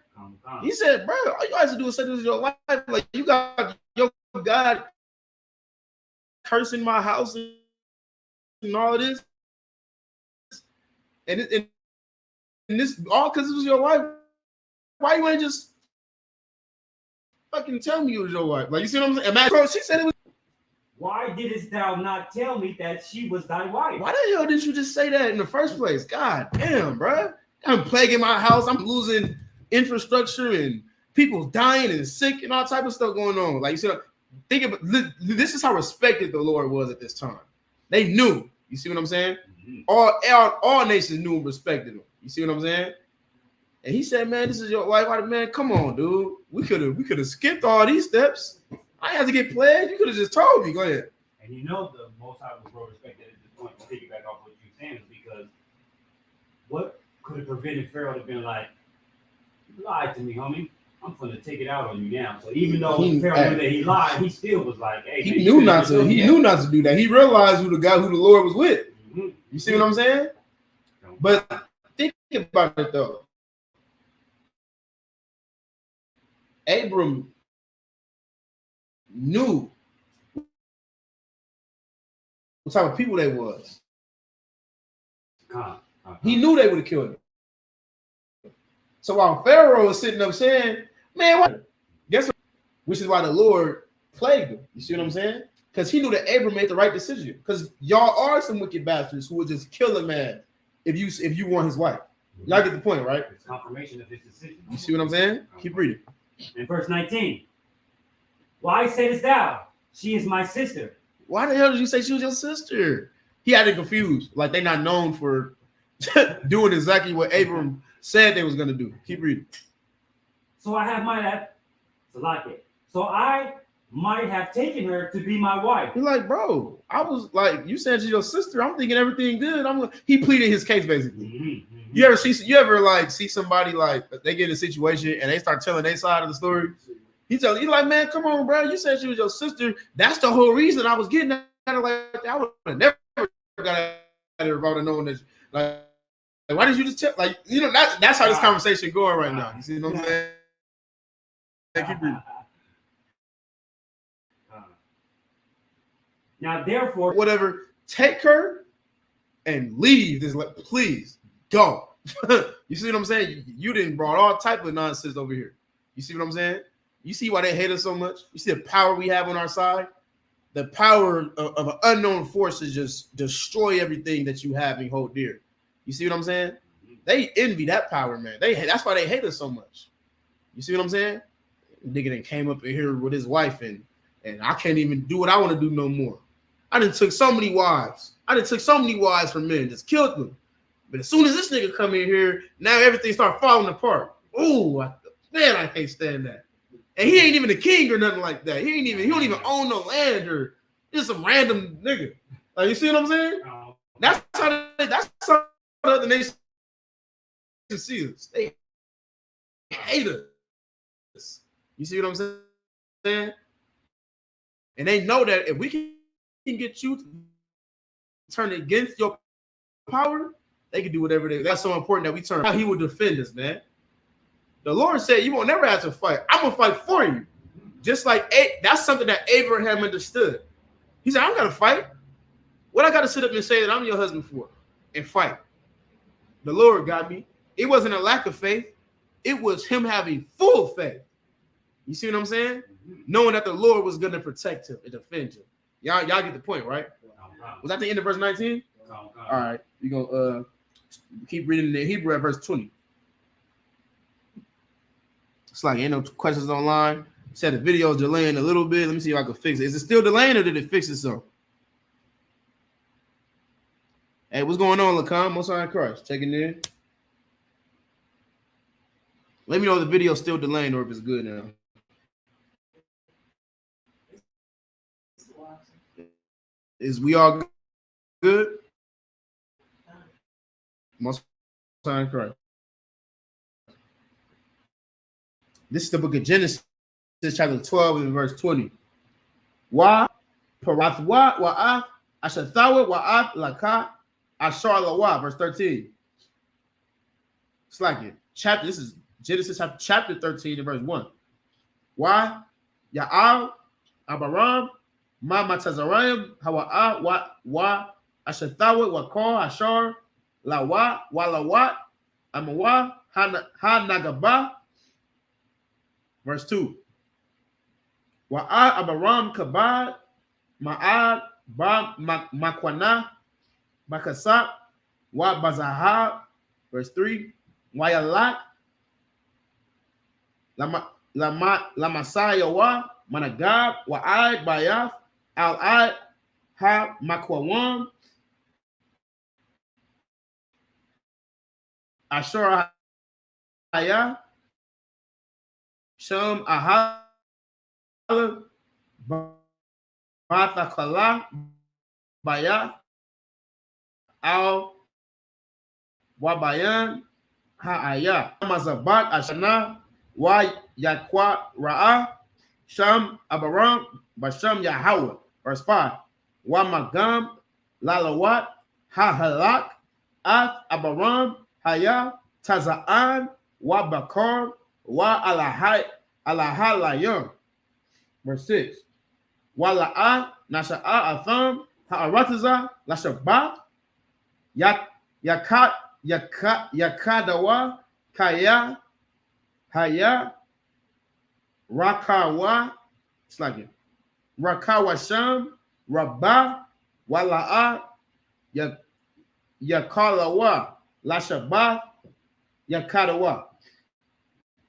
He said, bro, all you guys to do is say this is your wife. Like, you got your God cursing my house and all of this. And this all because it was your wife. Why you ain't just fucking tell me it was your wife? Like, you see what I'm saying? Imagine, she said it was. Why didst thou not tell me that she was thy wife? Why the hell didn't you just say that in the first place? God damn, bro. I'm plaguing my house. I'm losing infrastructure and people dying and sick and all type of stuff going on. Like, you said, think about this is how respected the Lord was at this time. They knew You see what I'm saying? Mhm. All nations knew and respected him. You see what I'm saying? And he said, man, this is your wife. Man, come on, dude. We could have skipped all these steps. I had to get pledged. You could have just told me. Go ahead. And you know the Most High was well respected at this point to piggyback off what you're saying, because what could have prevented Pharaoh to been like, you lied to me, homie. I'm gonna take it out on you now. So even though Pharaoh knew that he lied, he still was like, hey, he knew not to. He knew not to do that. He realized who the Lord was with. Mm-hmm. You see what I'm saying? But think about it though. Abram knew what type of people they was. He knew they would have killed him. So while Pharaoh was sitting up saying, man, what? Guess what? Which is why the Lord plagued him. You see what I'm saying? Because he knew that Abram made the right decision. Because y'all are some wicked bastards who would just kill a man if you want his wife. Y'all get the point, right? It's confirmation of his decision. You see what I'm saying? Keep reading. In verse 19, why saidest thou, she is my sister? Why the hell did you say she was your sister? He had it confused. Like they not known for doing exactly what Abram said they was going to do. Keep reading. So I might have taken her to be my wife. He's like, bro, I was like, you said she's your sister. I'm thinking everything good. He pleaded his case basically. Mm-hmm. You ever see somebody like they get in a situation and they start telling their side of the story? He's like, man, come on, bro. You said she was your sister. That's the whole reason I was getting at her like that. I would have never got at her if I would have known that. Like, why did you just tell? Like, you know, that's how this conversation going right now. You see what I'm saying? Keep reading. Now, therefore, whatever, take her and leave this. Please go. You see what I'm saying? You didn't brought all type of nonsense over here. You see what I'm saying? You see why they hate us so much? You see the power we have on our side? The power of an unknown force to just destroy everything that you have and hold dear. You see what I'm saying? They envy that power, man. That's why they hate us so much. You see what I'm saying? Nigga then came up in here with his wife and I can't even do what I want to do no more. I done took so many wives. From men, just killed them. But as soon as this nigga come in here, now everything start falling apart. Oh, man, I can't stand that. And he ain't even a king or nothing like that. He don't even own no land or just some random nigga. Like, you see what I'm saying? That's how the other nations see us. They hate us. You see what I'm saying? And they know that if we can get you to turn against your power, they can do whatever they. That's so important that we turn. How he will defend us, man. The Lord said, "You won't never have to fight. I'm gonna fight for you." Just like that's something that Abraham understood. He said, "I'm gonna fight. What I gotta sit up and say that I'm your husband for and fight?" The Lord got me. It wasn't a lack of faith. It was him having full faith. You see what I'm saying? Knowing that the Lord was gonna protect him and defend him. Y'all get the point, right? Was that the end of verse 19? All right, you go keep reading the Hebrew at verse 20. It's like ain't no questions online. Said the video is delaying a little bit. Let me see if I can fix it. Is it still delaying or did it fix itself? Hey, what's going on, Lacan? Most High in Christ. Checking in. Let me know if the video is still delaying or if it's good now. Is we all good? Most High in Christ. This is the book of Genesis, chapter 12 and verse 20. Wa parathwa wa'af ashathawa wa'af laka ashar lawa, verse 13. It's like it. This is Genesis chapter 13 and verse 1. Why? Ya'al Abaram ma matazarayim hawa'a wa ashathawa wa kar ashar lawa wa lawa amawa ha nagaba. Verse 2. Wa'ad Abaram kabad ma'ad ba makwana makasat wa bazahab. Verse 3. Wa'yalak lamasaya wa managab wa'ad bayaf al-ad ha makwawam Ashur Haya, Sham Ahala, Batha Kala, Baya, Al Wabayan, Ha'aya, Mazabat Ashana, Wa Yakwa Ra'a, Sham Abaram, Basham Yahweh, verse 5. Wa Magam, Lalawat, Hahalak, Ath Abaram, Haya, Taza'an, Wa Bakar, Wa Alahalayam, verse 6. Wa La'a, Nasha'a Atham, Ha'arataza, Lashabat, Yakadawa, Kaya, Haya, Rakawa, it's like it. Rakawasham, Rabba, Wala'a, Yakalawa, Lashabah, Yakadawa.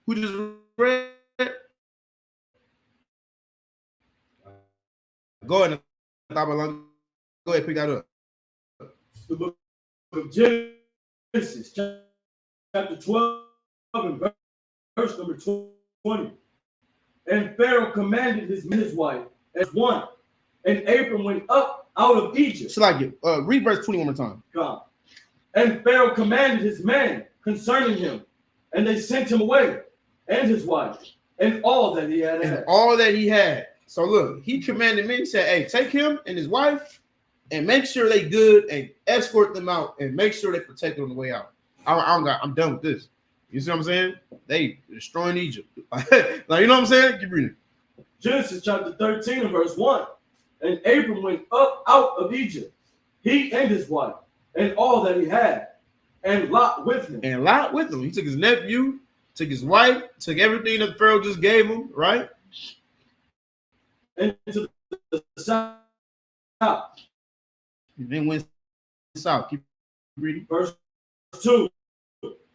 Who just read? Go ahead, go ahead, pick that up. The book of Genesis, chapter 12, and verse number 20. And Pharaoh commanded his wife as one, and Abram went up out of Egypt. It's like it. Read verse 20 one more time. God. And Pharaoh commanded his men concerning him, and they sent him away, and his wife, and all that he had. And all that he had. So look, he commanded me, he said, hey, take him and his wife and make sure they good and escort them out and make sure they protect them on the way out. I'm done with this. You see what I'm saying? They destroying Egypt. Like, you know what I'm saying? Keep reading. Genesis chapter 13 and verse 1. And Abram went up out of Egypt, he and his wife, and all that he had, and Lot with him. And Lot with him. He took his nephew, took his wife, took everything that Pharaoh just gave him, right? And to the south. And then went south. Keep reading. Verse 2.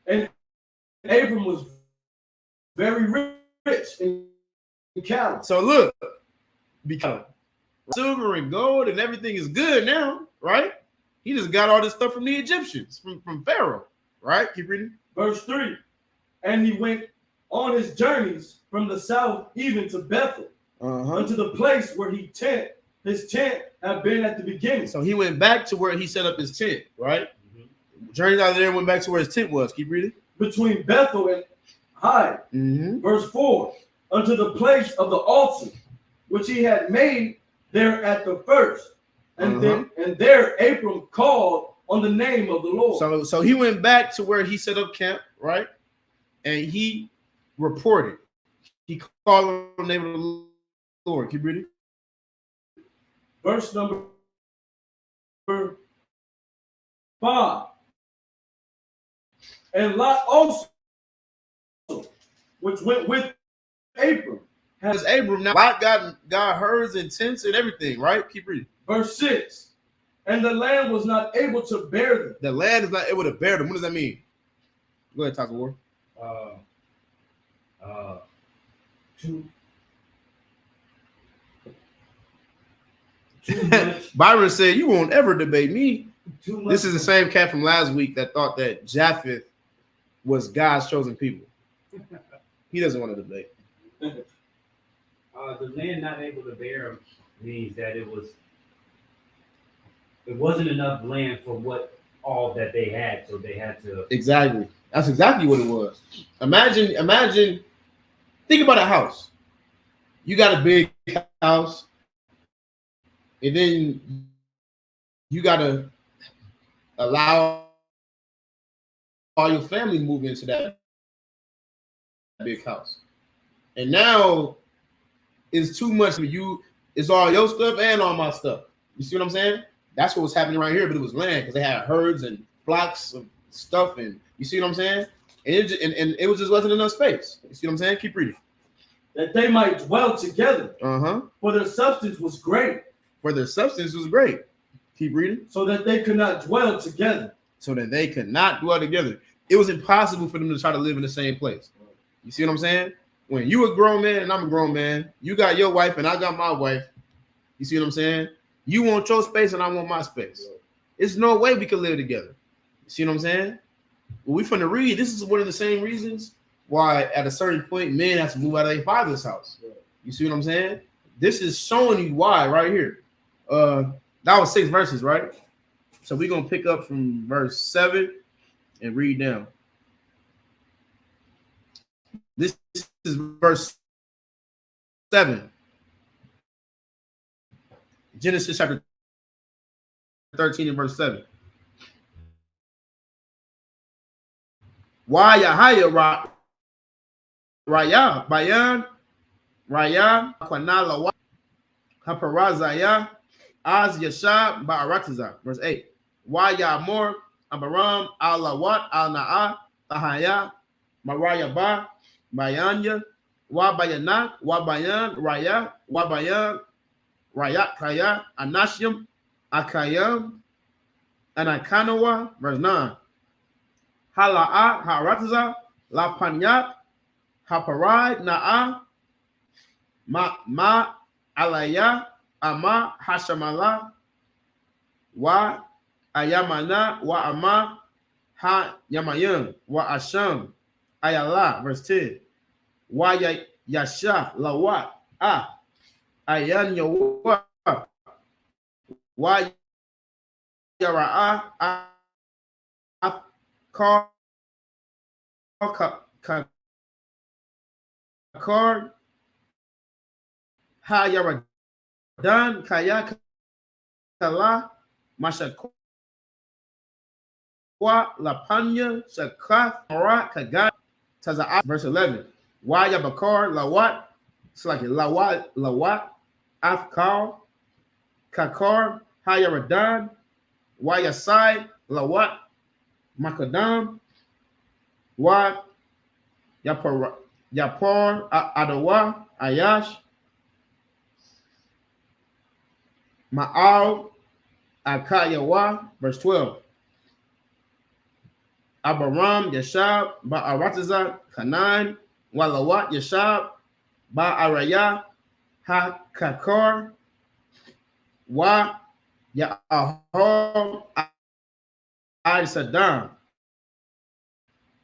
And Abram was very rich in cattle. So look, because silver and gold and everything is good now, right? He just got all this stuff from the Egyptians, from Pharaoh, right? Keep reading. Verse 3. And he went on his journeys from the south even to Bethel, unto the place where his tent had been at the beginning. So he went back to where he set up his tent, right? Journeyed out of there and went back to where his tent was. Keep reading. Between Bethel and Hai. Verse 4. Unto the place of the altar, which he had made there at the first. And there Abram called on the name of the Lord. So he went back to where he set up camp, right? And he reported. He called on the name of the Lord. Keep reading. Verse number 5. And Lot also, which went with Abram. Has Abram now? Lot got herds and tents and everything, right? Keep reading. Verse 6. And the land was not able to bear them. The land is not able to bear them. What does that mean? Go ahead, talk to War. Too much. Byron said, "You won't ever debate me." Too much. This is the same cat from last week that thought that Japheth was God's chosen people. He doesn't want to debate. The land not able to bear means that it wasn't enough land for what all that they had, so they had to. Exactly. That's exactly what it was. Imagine. Think about a house. You got a big house, and then you got to allow all your family to move into that big house. And now it's too much for you. It's all your stuff and all my stuff. You see what I'm saying? That's what was happening right here, but it was land because they had herds and flocks of stuff, and you see what I'm saying? And it was just wasn't enough space. You see what I'm saying? Keep reading. That they might dwell together. For their substance was great. For their substance was great. Keep reading. So that they could not dwell together. So that they could not dwell together. It was impossible for them to try to live in the same place. You see what I'm saying? When you a grown man and I'm a grown man, you got your wife and I got my wife. You see what I'm saying? You want your space and I want my space. There's no way we could live together. You see what I'm saying? What we finna read, this is one of the same reasons why at a certain point men have to move out of their father's house. You see what I'm saying? This is showing you why right here. That was 6 verses, right? So we're gonna pick up from verse 7 and read down. This is verse 7. Genesis chapter 13 and verse 7. Why Yahaya Raya Bayan Raya Kwanala Haparazaya Az Yashab Ba'aratiza. Verse 8. Why Yamor Abaram Alawat Al Na'a Tahaya Maraya Ba Bayanya Wa Bayanak Wa Bayan Raya Wa Bayan Rayat Kaya Anashim Akayam Anakanawa. Verse 9. Hala'a Haratiza La Panyat Haparai Na'a Ma Alaya Ama Hashamala Wa Ayamana Wa Ama Ha Yamayam Wa Asham Ayala. Verse 10. Wa Yasha Lawat Ayan Yawa Wa Yara'a Kar Ha Yaradan Kaya Kala Mashakwa Lapanya Shakra Mara Kagat Taza. Verse 11. Wa Yabakar Lawat. It's like Lawat Afkar Kakar Ha Yaradan Wa Yasai Lawat Makadam Wa Yapar Adawa Ayash Ma'al Akayawa. Verse 12. Abaram Yashab Ba'aratiza Kanan Walawat Yashab Ba'araya Ha Kakar Wa Ya'ahor Al Saddam.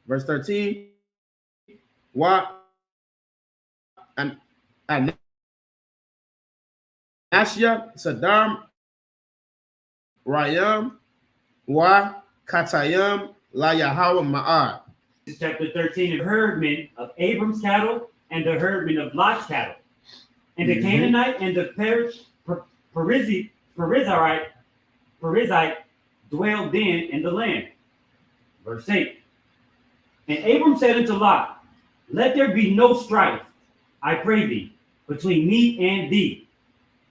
Verse 13. Wa and Ashya Saddam Rayam Wa Katayam La Yahweh Ma'ad. This is chapter 13. The herdmen of Abram's cattle and the herdmen of Lot's cattle, and the Canaanite and the Perizzite dwelled then in the land. Verse 8. And Abram said unto Lot, let there be no strife, I pray thee, between me and thee,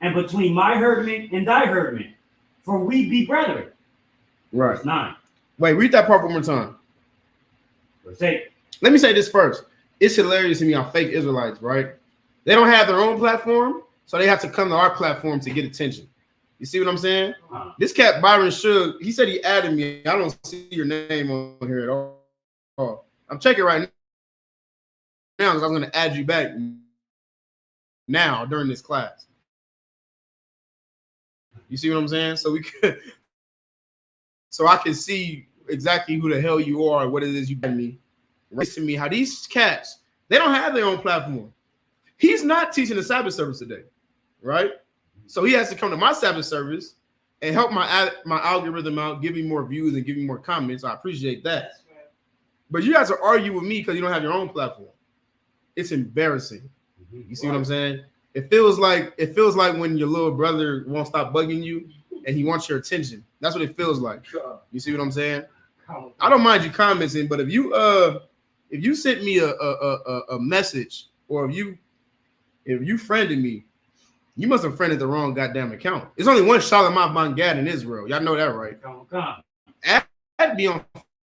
and between my herdmen and thy herdmen, for we be brethren. Right. Verse 9. Wait, read that part one more time. Verse 8. Let me say this first. It's hilarious to me how fake Israelites, right? They don't have their own platform, so they have to come to our platform to get attention. You see what I'm saying? This cat Byron Shug, he said he added me. I don't see your name on here at all. I'm checking right now because I'm going to add you back now during this class. You see what I'm saying? So I can see exactly who the hell you are, what it is you did me. To me, how these cats, they don't have their own platform. He's not teaching the Sabbath service today, right? So he has to come to my Sabbath service and help my algorithm out, give me more views and give me more comments. I appreciate that. But you guys are arguing with me because you don't have your own platform. It's embarrassing. You see what I'm saying? It feels like when your little brother won't stop bugging you and he wants your attention. That's what it feels like. You see what I'm saying? I don't mind you commenting, but if you sent me a message or if you friended me, you must have friended the wrong goddamn account. There's only one Shalimah Ben Gad in Israel. Y'all know that, right? Add me on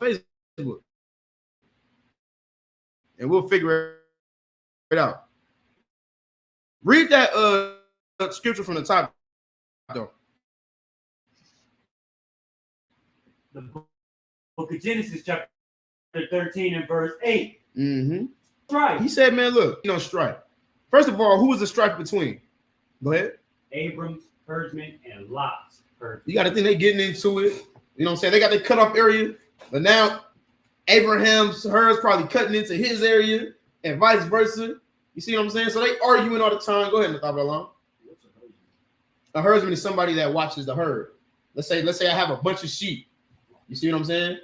Facebook. And we'll figure it out. Read that scripture from the top, though. The book of Genesis, chapter 13 and verse 8. Strife. He said, man, look, strife. First of all, who was the strife between? Go ahead. Abram's herdsmen and Lot's herdsmen. You got to think they're getting into it. You know what I'm saying? They got the cutoff area, but now Abraham's hers probably cutting into his area, and vice versa. You see what I'm saying? So they arguing all the time. Go ahead, Nathan. A herdsman is somebody that watches the herd. Let's say I have a bunch of sheep. You see what I'm saying?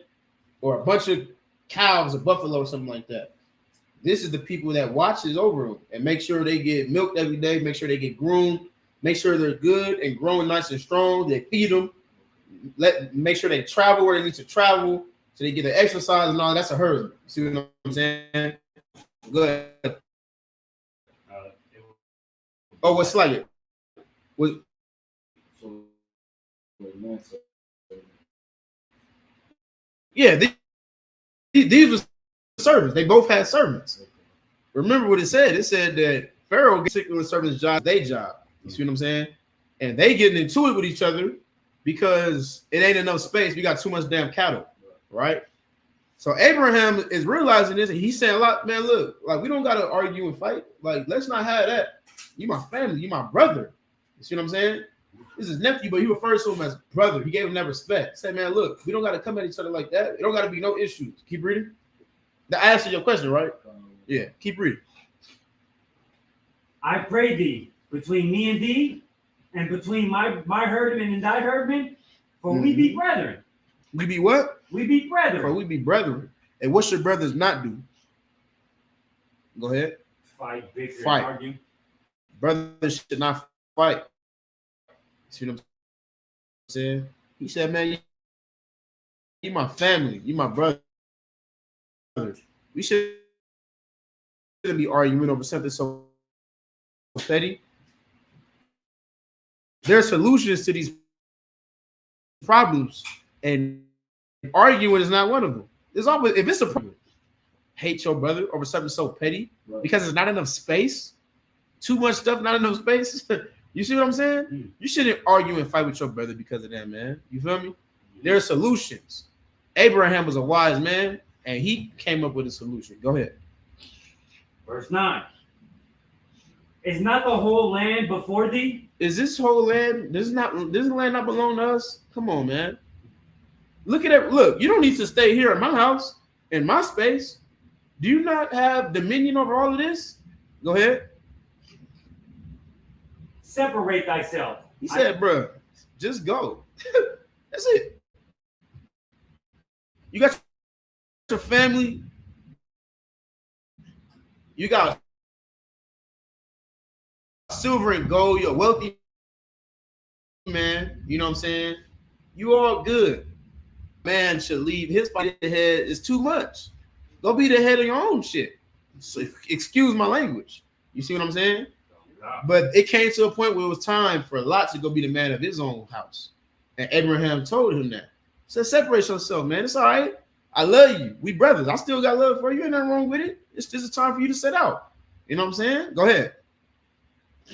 Or a bunch of cows, a buffalo, or something like that. This is the people that watches over them and make sure they get milked every day, make sure they get groomed, make sure they're good and growing nice and strong. They feed them, make sure they travel where they need to travel, so they get the exercise and all. That's a herdsman. You see what I'm saying? Good. Oh, what's like it? What? Yeah, these were servants. They both had servants. Remember what it said? It said that Pharaoh gets particular servants' job, their job. You see what I'm saying? And they getting into it with each other because it ain't enough space. We got too much damn cattle, right? So Abraham is realizing this, and he's saying, "Like, man, look, like we don't gotta argue and fight. Like, let's not have that. You my family, you my brother. You see what I'm saying? This is nephew, but he refers to him as brother. He gave him that respect. Say, man, look, we don't gotta come at each other like that. It don't gotta be no issues. Keep reading. The answer to your question, right? Yeah, keep reading. I pray thee, between me and thee, and between my herdman and thy herdman, for we be brethren. We be what? We be brethren. For we be brethren. And what should brothers not do? Go ahead. Fight, bicker, Fight. argue. Brothers should not fight. See what I'm saying? He said, man, you my family. You my brother. We shouldn't be arguing over something so petty. There are solutions to these problems, and arguing is not one of them. There's always, if it's a problem, hate your brother over something so petty because there's not enough space, too much stuff, not enough space. You see what I'm saying? You shouldn't argue and fight with your brother because of that, man. You feel me? There are solutions. Abraham was a wise man, and he came up with a solution. Go ahead. Verse 9. Is not the whole land before thee? Is this whole land? Does the land not belong to us? Come on, man. Look at it. Look, you don't need to stay here in my house, in my space. Do you not have dominion over all of this? Go ahead. Separate thyself. He said, bro, just go. That's it. You got your family. You got silver and gold. You're a wealthy man. You know what I'm saying? You all good. Man should leave his head is too much. Go be the head of your own shit. So, excuse my language. You see what I'm saying? But it came to a point where it was time for Lot to go be the man of his own house. And Abraham told him that. Said, separate yourself, man. It's all right. I love you. We brothers. I still got love for you. Ain't nothing wrong with it. It's just a time for you to set out. You know what I'm saying? Go ahead.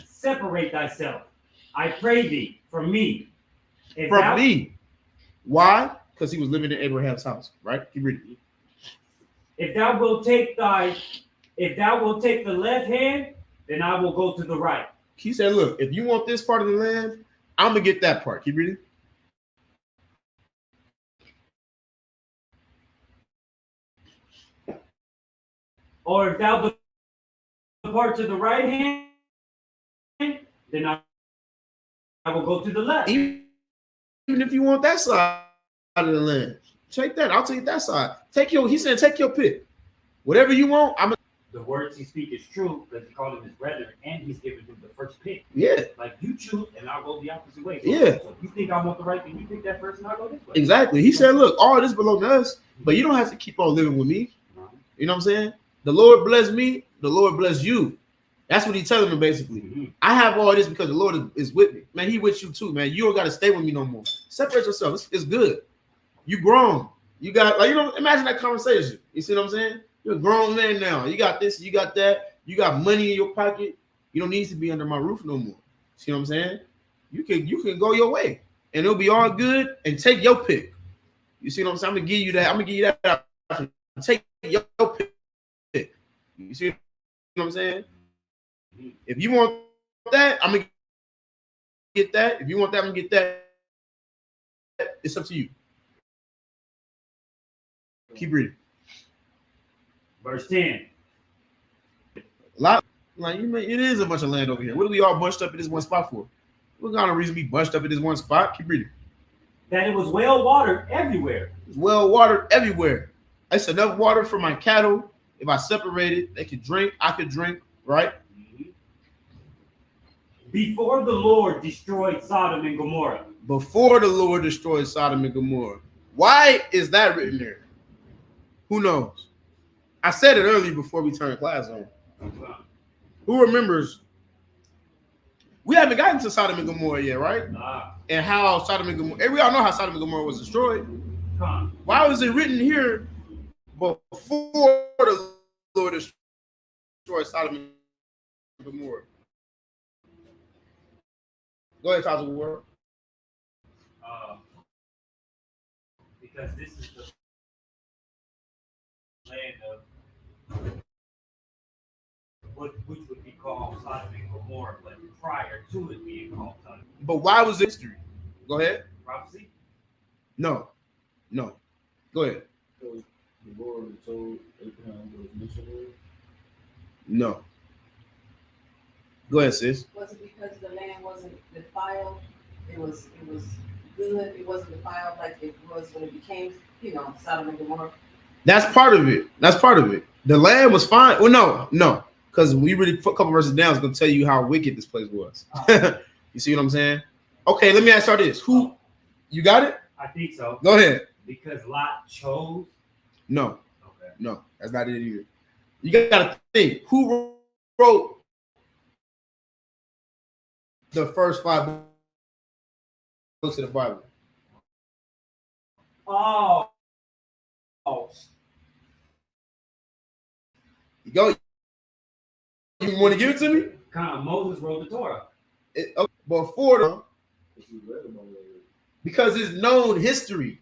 Separate thyself. I pray thee from me. From me. Why? Because he was living in Abraham's house, right? Keep reading. If thou wilt take the left hand, then I will go to the right. He said, look, if you want this part of the land, I'm going to get that part. Keep reading. Or if thou depart to the right hand, then I will go to the left. Even if you want that side of the land, take that. I'll take that side. He said, take your pick. Whatever you want, the words he speaks is true because he called him his brethren and he's giving him the first pick. Yeah. Like you choose and I'll go the opposite way. So, yeah. So if you think I want the right thing, you pick that first and I'll go this way. Exactly. He said, look, all this belongs to us, but you don't have to keep on living with me. You know what I'm saying? The Lord bless me, the Lord bless you. That's what he's telling me basically. Mm-hmm. I have all this because the Lord is with me. Man, he with you too, man. You don't got to stay with me no more. Separate yourself. It's good. You grown. You got, like, you know, imagine that conversation. You see what I'm saying? You're a grown man now. You got this, you got that. You got money in your pocket. You don't need to be under my roof no more. See what I'm saying? You can go your way, and it'll be all good. And take your pick. You see what I'm saying? I'm gonna give you that. I'm gonna give you that. Take your pick. You see what I'm saying? If you want that, I'm gonna get that. If you want that, I'm gonna get that. It's up to you. Keep reading. Verse 10. A lot, like it is a bunch of land over here. What are we all bunched up in this one spot for? What kind of reason we bunched up in this one spot? Keep reading. That it was well watered everywhere. It's well watered everywhere. It's enough water for my cattle. If I separate it, they could drink. I could drink, right? Before the Lord destroyed Sodom and Gomorrah. Before the Lord destroyed Sodom and Gomorrah. Why is that written there? Who knows? I said it earlier before we turned class on. Who remembers? We haven't gotten to Sodom and Gomorrah yet, right? And how Sodom and Gomorrah, we all know how Sodom and Gomorrah was destroyed. Why was it written here before the Lord destroyed Sodom and Gomorrah? Go ahead, Tasha Ward. Because this is the land of which would be called Sodom and Gomorrah, but prior to it being called Sodom. But why was it history? Go ahead. Prophecy? No. Go ahead. The Lord told Abraham was missionary. No. Go ahead, sis. Was it because the land wasn't defiled? It was good. It wasn't defiled like it was when it became, Sodom and Gomorrah. That's part of it. The land was fine. Well, no. Because we really put a couple verses down, it's going to tell you how wicked this place was. You see what I'm saying? Okay, let me ask y'all this. Who? You got it? I think so. Go ahead. Because Lot chose? No. Okay. No, that's not it either. You got to think. Who wrote the first 5 books of the Bible? Oh. You go. You want to give it to me? Moses wrote the Torah. Before them, because it's known history.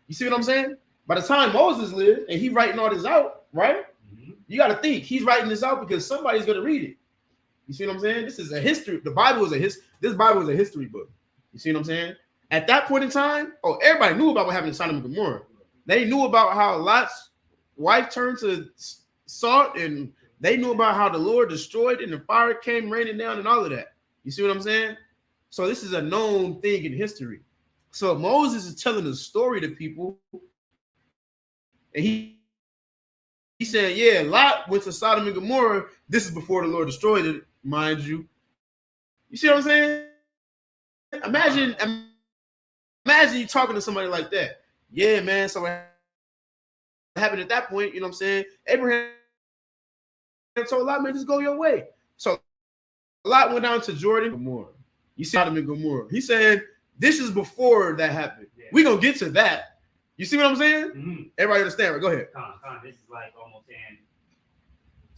You see what I'm saying? By the time Moses lived and he writing all this out, right? Mm-hmm. You got to think he's writing this out because somebody's going to read it. You see what I'm saying? This is a history. The Bible is This Bible is a history book. You see what I'm saying? At that point in time, everybody knew about what happened in Sodom and Gomorrah. They knew about how Lot's wife turned to salt, and they knew about how the Lord destroyed and the fire came raining down and all of that. You see what I'm saying? So this is a known thing in history. So Moses is telling a story to people, and he said, yeah, Lot went to Sodom and Gomorrah. This is before the Lord destroyed it, mind you. You see what I'm saying? Imagine you talking to somebody like that. Yeah, man. So what happened at that point, you know what I'm saying? Abraham told Lot, man, just go your way. So Lot went down to Jordan. Gomorrah. You see Sodom and Gomorrah. He said, this is before that happened. Yeah. We're going to get to that. You see what I'm saying? Mm-hmm. Everybody understand, right? Go ahead. This is like almost saying,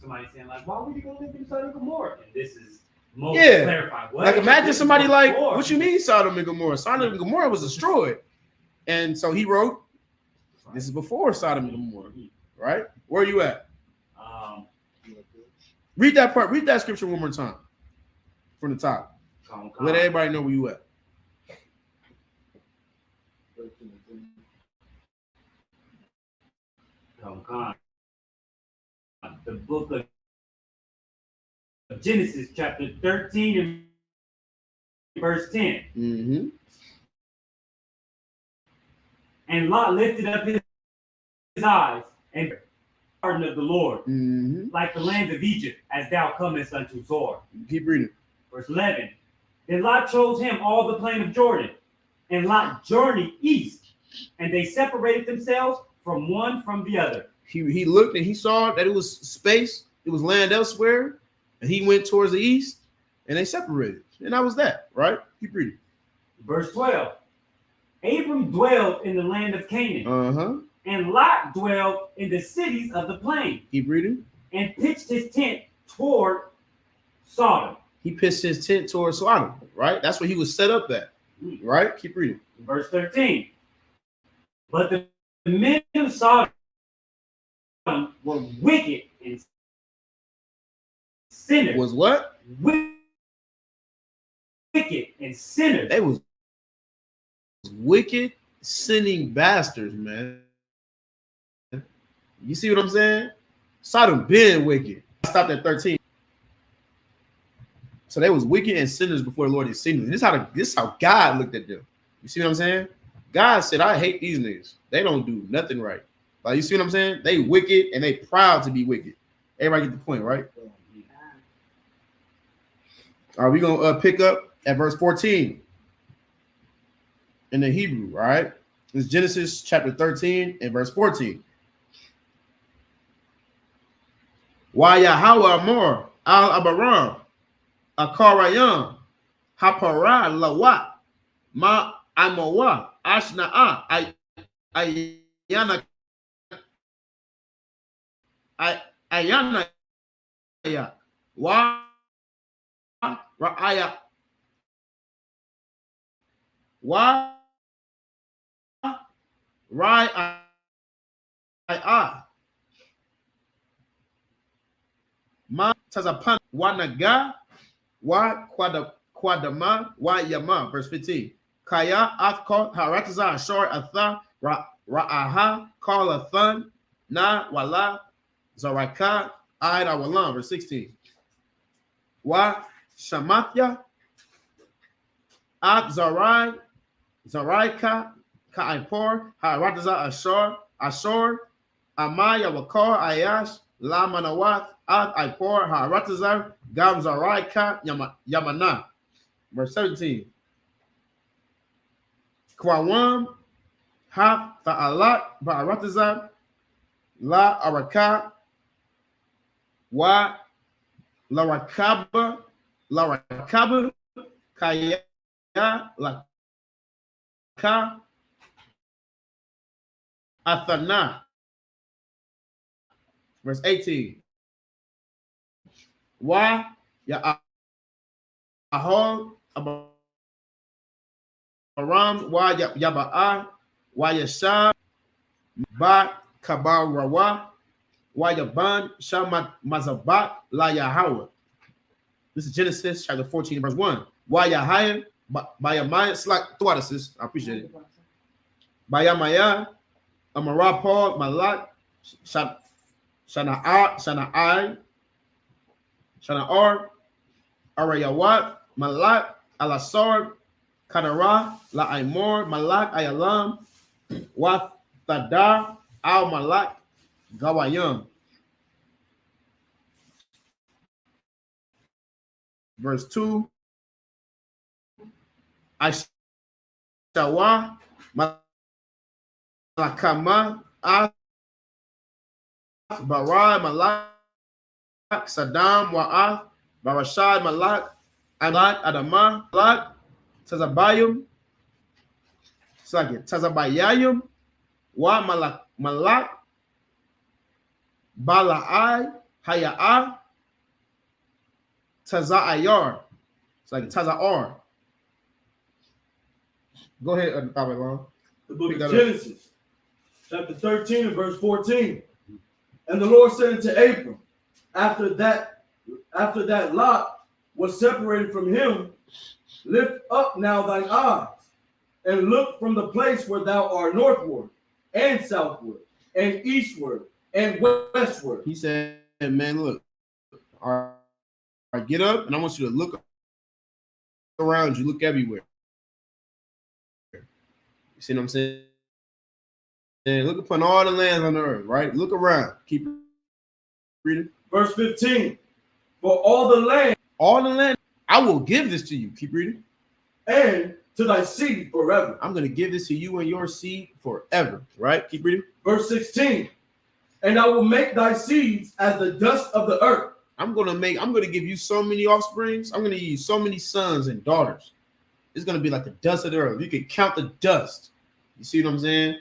somebody saying like, why would you go live in Sodom and Gomorrah? And this is Moses clarifying. What? Like imagine somebody like, what you mean Sodom and Gomorrah? Sodom and Gomorrah was destroyed. And so he wrote, this is before Sodom and Gomorrah, right? Where are you at? Read that part. Read that scripture one more time from the top. Let everybody know where you at. The book of Genesis, chapter 13 and verse 10. Mm-hmm. And Lot lifted up his eyes and the garden of the Lord, like the land of Egypt, as thou comest unto Zor. Keep reading. Verse 11. Then Lot chose him all the plain of Jordan, and Lot journeyed east, and they separated themselves from the other. He looked and he saw that it was space, it was land elsewhere, and he went towards the east, and they separated. And that was that, right? Keep reading. Verse 12. Abram dwelled in the land of Canaan, and Lot dwelled in the cities of the plain. Keep reading. And pitched his tent toward Sodom. He pitched his tent toward Sodom, right? That's where he was set up at, right? Keep reading. Verse 13. But the men of Sodom were wicked and sinners. Was what? Wicked and sinners. They was wicked, sinning bastards, man. You see what I'm saying? Sodom been wicked. I stopped at 13. So they was wicked and sinners before the Lord had seen them. This is how God looked at them. You see what I'm saying? God said, I hate these niggas. They don't do nothing right. Like, you see what I'm saying? They wicked and they proud to be wicked. Everybody get the point, right? All right, we're going to pick up at verse 14 in the Hebrew, all right? It's Genesis chapter 13 and verse 14. Why Yahweh Amor al-Abaram Akarayam Hapara Lawat Ma Amawa Ashna'a Ayana Ayana Wa Ra'aya Wa Ra'aya Ma Tazapan Wanaga Wa Quadama Wa Yama, verse 15. Kaya Athkot Harataza Ashar Atha Ra'aha Kalathan Na Wala Zaraka Ida Walam, verse 16. Wa Shamathya At Zaraika Ka'ipor Harataza Ashar Amaya Wakar Ayash La Manawat At Ipor Haratazar Gam Zaraika Yamana, verse 17. Kwawam Ha Ta'alat Ba'aratazar La Araka Wa La Rakaba Kaya La Ka Athana, verse 18. Wa Ya Ahol Aram Wa Yaba'a Wa Yasha Ba Kabarawa Wa Yaban Shamat Mazabat La Yahweh. This is Genesis chapter 14, verse 1. Wa Yahaya Bayamaya Slack throughout sis. I appreciate it. Bayamaya Amarapal Malak Shana'ar Arayawat Malak Alasar Kadara La Aimor Malak Ayalam Wa Thadar Al Malak Gawayam. Verse 2. Aishawa Malakama As Barai Malak Saddam Wa'ath Barashad Malak Malak Adama Malak Tazabayum Tazabayayum Wa Malak Bala'ai Haya'ah Taza'ayar. It's like Taza'ar. Go ahead, Babylon. The book of Genesis, chapter 13 and verse 14. And the Lord said unto Abram, after that Lot was separated from him, lift up now thine eyes, and look from the place where thou art northward, and southward, and eastward, and westward. He said, man, look, all right, get up, and I want you to look around you, look everywhere. You see what I'm saying? And look upon all the lands on the earth, right? Look around. Keep reading. Verse 15. For all the land, I will give this to you. Keep reading. And to thy seed forever. I'm going to give this to you and your seed forever, right? Keep reading. Verse 16. And I will make thy seeds as the dust of the earth. I'm going to give you so many offsprings. I'm going to give you so many sons and daughters. It's going to be like the dust of the earth. You can count the dust. You see what I'm saying?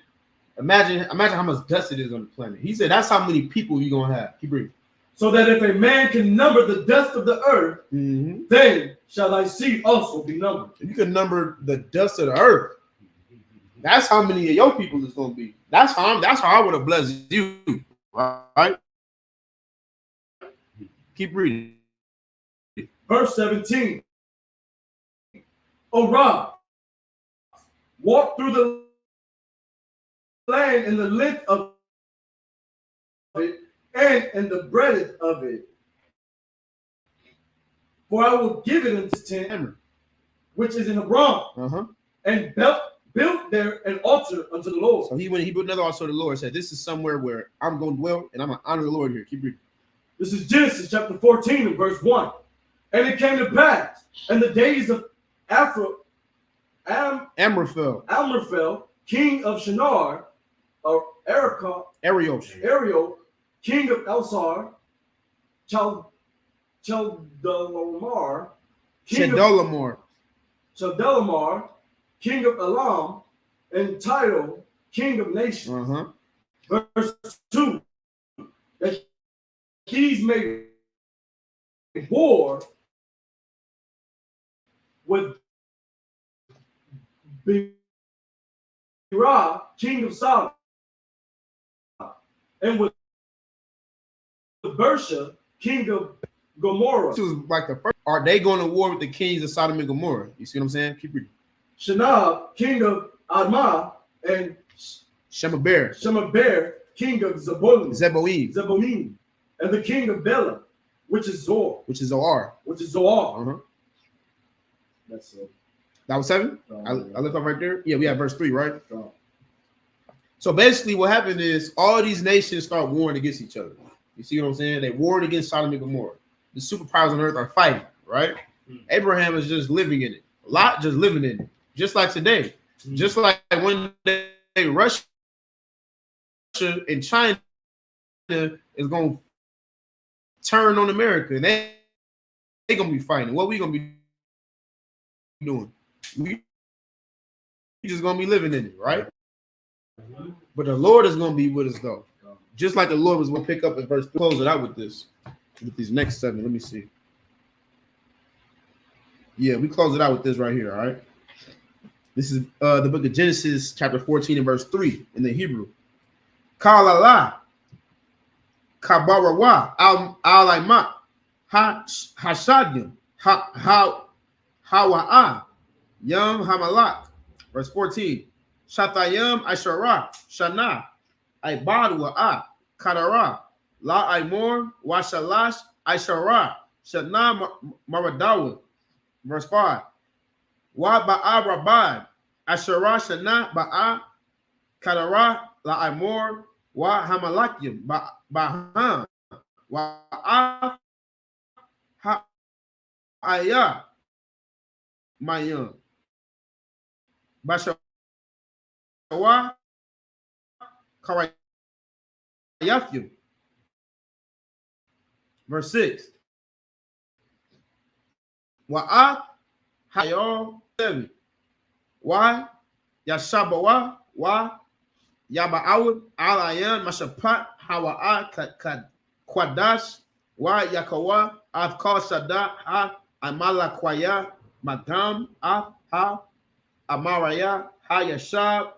Imagine how much dust it is on the planet. He said that's how many people you're going to have. Keep reading. So that if a man can number the dust of the earth, then shall thy seed also be numbered. If you can number the dust of the earth, that's how many of your people is going to be. That's how I would have blessed you. Right? Keep reading. Verse 17. Arise, walk through the land in the length of it, and in the breadth of it. For I will give it unto tent, which is in Hebron, and built there an altar unto the Lord. So he built another altar to the Lord. Said, "This is somewhere where I'm going to dwell, and I'm going to honor the Lord here." Keep reading. This is Genesis chapter 14 and verse 1. And it came to pass in the days of Amraphel, king of Shinar, or Ariel, king of Elsar, Chedorlaomer, king of Elam, and Tidal, king of nations. Verse 2, that he's made war with Birah, king of Sodom, and with Bersha, king of Gomorrah. This was like the first. Are they going to war with the kings of Sodom and Gomorrah? You see what I'm saying? Keep reading. Shinab, king of Admah, and Shemaber, king of Zeboim, and the king of Bela, which is Zoar. That's it. That was 7? I left off right there. Yeah, we have verse 3, right? So basically what happened is all these nations start warring against each other. You see what I'm saying? They warred against Sodom and Gomorrah. The superpowers on earth are fighting, right? Abraham is just living in it. Lot just living in it. Just like today. Just like one day Russia and China is going to turn on America. And they going to be fighting. What we going to be doing? We just going to be living in it, right? But the Lord is going to be with us, though. Just like the Lord was going to pick up in verse 3. Close it out with this. With these next 7. Let me see. Yeah, we close it out with this right here, all right? This is the book of Genesis, chapter 14 and verse 3 in the Hebrew. Kalala, Kabarawa, Al-Aimat, Hashadim, Hawa'a, Yam Hamalak. Verse 14. Shatayam Ashara, Shana, Ibadwa'a, Kadara, La Aimor, Washalash, Ashara, Shana Maradawa. Verse 5. Wa Ba'a Rabban, Ashara Shana Ba'a, Kadara, La Aimor, Wa Hamalakim, Ba'am, Wa'a Ha'aya, Mayam, Bashawa, Karayathim. Verse 6. Wa'a Hayal 7. Why? Yashabawa, wa Yaba'awad, Alayan, Mashapat, Hawa'a, Kwadash, wa Yakawa, Afkal Shadat, Ha, Amala Kwaya, Madam, Ha, Amaraya, Ha Yashab,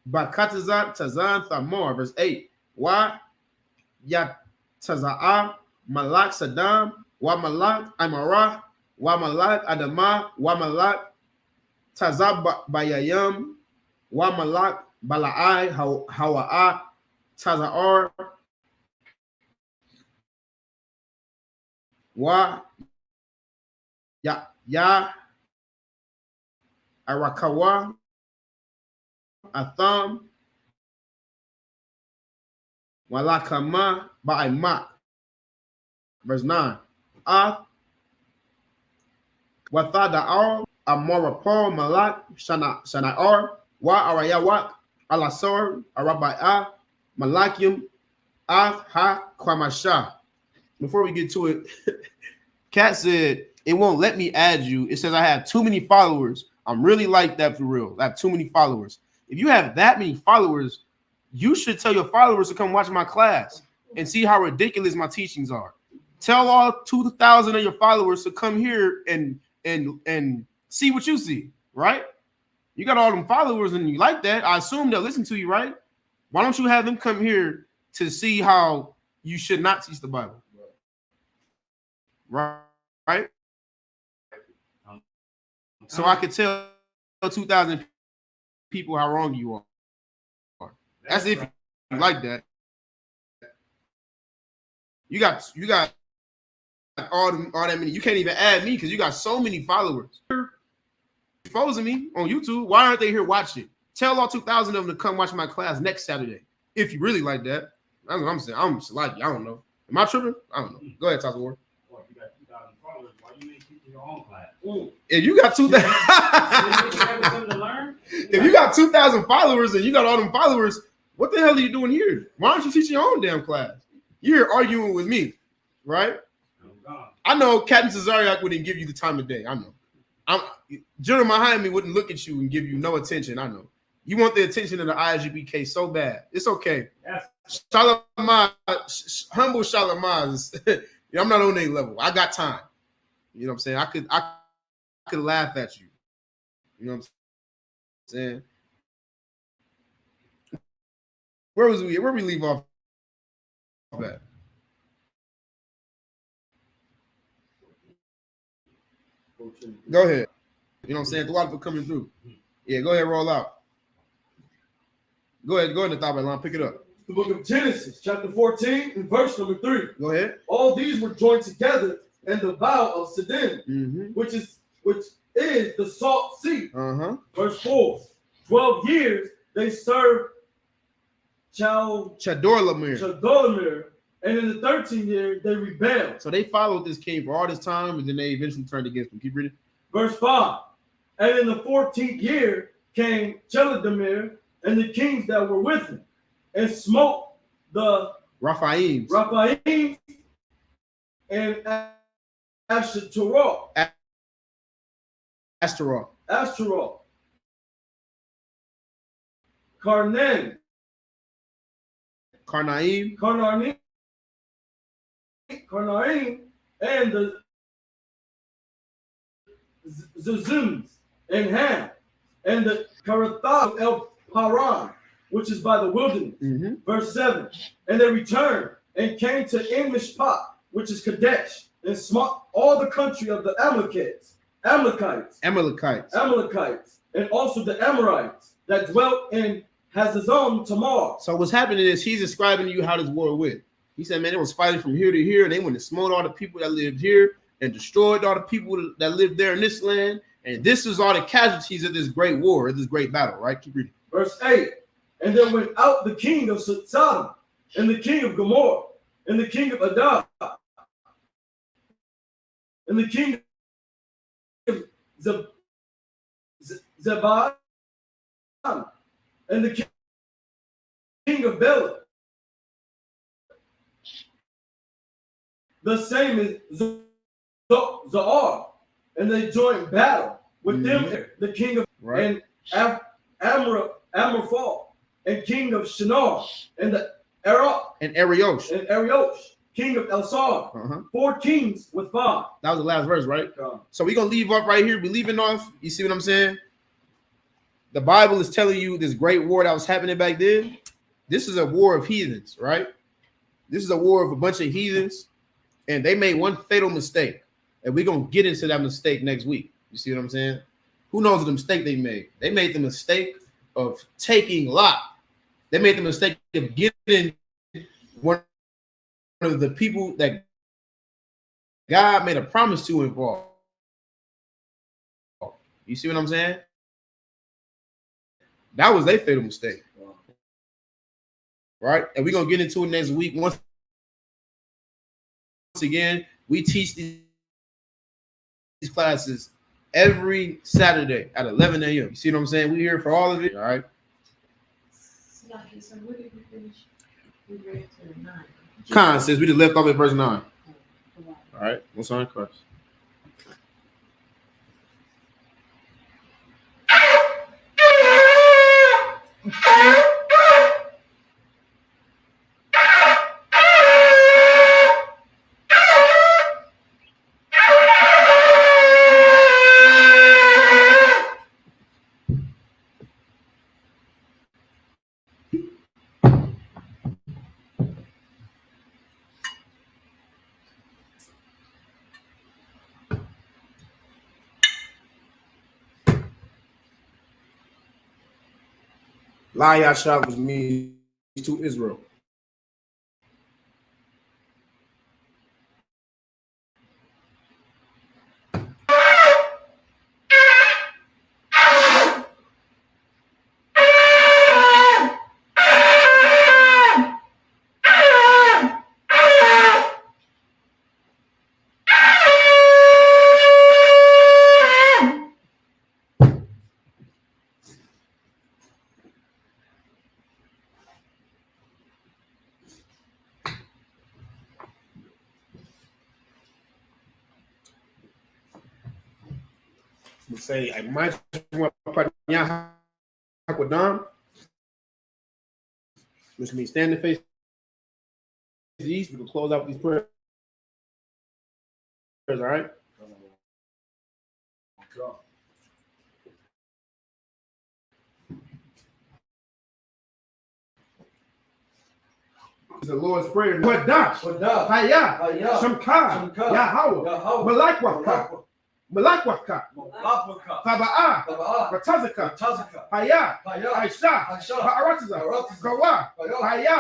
Bakatazat, Tazan, Thamor. Verse 8. Wa Yataza'a, Malak Saddam, wa Malak Amara, wa Malak Adama, wa Malak Tazab Bayayam, wa Malak Bala'ai, Hawa'a, Taza'ar, wa Ya Arakawa, Atham, Walakama, Ba'aimak. Verse 9. Wathada'ar, Amorapor, Malak, Shana'ar, Wa Arayawak, Alasar, Arabai'ah, Malakim, Ha Kwamasha. Before we get to it, Kat said, it won't let me add you. It says I have too many followers. I'm really like that for real. I have too many followers. If you have that many followers, you should tell your followers to come watch my class and see how ridiculous my teachings are. Tell all 2,000 of your followers to come here and see what you see, right? You got all them followers and you like that. I assume they'll listen to you, right? Why don't you have them come here to see how you should not teach the Bible? Right? So I could tell 2,000 people how wrong you are. That's if you like that. You got all that many. You can't even add me because you got so many followers. You're exposing me on YouTube. Why aren't they here watching? Tell all 2,000 of them to come watch my class next Saturday. If you really like that. That's what I'm saying. I'm just like you. I don't know. Am I tripping? I don't know. Go ahead, Tasha Ward. Well, you got 2,000 followers. Why you ain't teaching your own class? If you got 2,000, if you got 2,000 followers and you got all them followers, what the hell are you doing here? Why aren't you teaching your own damn class? You're here arguing with me, right? I know Captain Cesariak wouldn't give you the time of day. I know. General Mahami wouldn't look at you and give you no attention. I know. You want the attention of the ISUBK so bad. It's okay. Shalamaz, humble Shalamaz. I'm not on their level. I got time. You know what I'm saying? I could laugh at you. You know what I'm saying? Where we leave off at? Go ahead. You know what I'm saying? The water coming through. Yeah, go ahead, roll out. Go ahead, the thought line. Pick it up. The book of Genesis, chapter 14, and verse number 3. Go ahead. All these were joined together in the vow of Siddim, which is the salt sea. Verse 4. 12 years they served Chedorlaomer, and in the 13th year they rebelled. So they followed this king for all this time, and then they eventually turned against him. Keep reading. Verse 5. And in the 14th year came Chedorlaomer and the kings that were with him, and smote the Raphaims and Ashtaroth, Karnaim, and the Zuzims and Ham, and the Karatha El Paran, which is by the wilderness. Verse 7. And they returned and came to En Mishpat, which is Kadesh, and smote all the country of the Amalekites, and also the Amorites that dwelt in Hazazon Tamar. So what's happening is he's describing to you how this war went. He said, man, it was fighting from here to here, and they went and smote all the people that lived here and destroyed all the people that lived there in this land. And this is all the casualties of this great war, this great battle, right? Keep reading. Verse 8. And there went out the king of Sodom, and the king of Gomorrah, and the king of Adar, and the king of Zebah, and the king of Bela. The same is Zoar, and they joined battle with them, the king of and Amraphel, and king of Shinar, and the Ariosh, king of Elsar. 4 kings with 5. That was the last verse, right? So we're gonna leave up right here. We're leaving off. You see what I'm saying? The Bible is telling you this great war that was happening back then. This is a war of heathens, right? This is a war of a bunch of heathens, and they made one fatal mistake. And we're gonna get into that mistake next week. You see what I'm saying? Who knows the mistake they made? They made the mistake of taking Lot. They made the mistake of getting one of the people that God made a promise to involve. You see what I'm saying? That was their fatal mistake. Right? And we're going to get into it next week. Once again, we teach these classes every Saturday at 11 a.m. You see what I'm saying? We're here for all of it. All right? So what did we finish? We read to 9. Con says we just left off at verse 9. All right. What's on Christ? Yashab was me to Israel. We say, I might want to Aquadam, which means stand and face the east. We can close out these prayers. All right. The Lord's Prayer. Wadash, Haya, Shamka, Yahweh, Malakwaka, Taba'a, Batazaka, Haya, Aisha, Ba'aratiza, Kawa, Haya,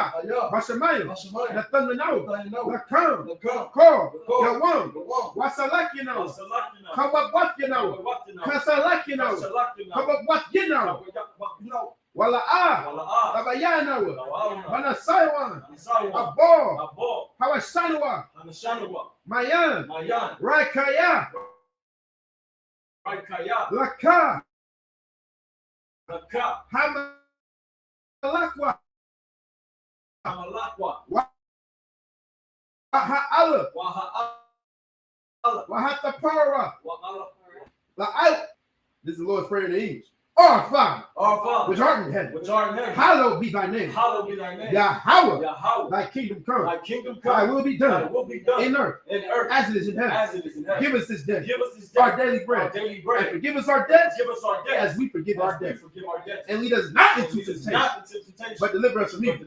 Bashamayim, Nathananau, Lakam, Kor, Yawam, Wasalakino, Kawabwakino, Kasalakino, Kawabwakino, Wala'a, Tabayano, Manasaiwan, Abo, Hawashanawa, Mayan, Raikaya, Laka, Hamalakwa, Waha'ala, Wahatapara, La'al. This is the Lord's Prayer in English. Our Father, which art in heaven, hallowed be thy name. Yahweh, thy kingdom come. Thy will be done in earth as it is in heaven. Give us this day our daily bread. And forgive us our debts as we forgive our debts. And lead us not into temptation, but deliver us from evil.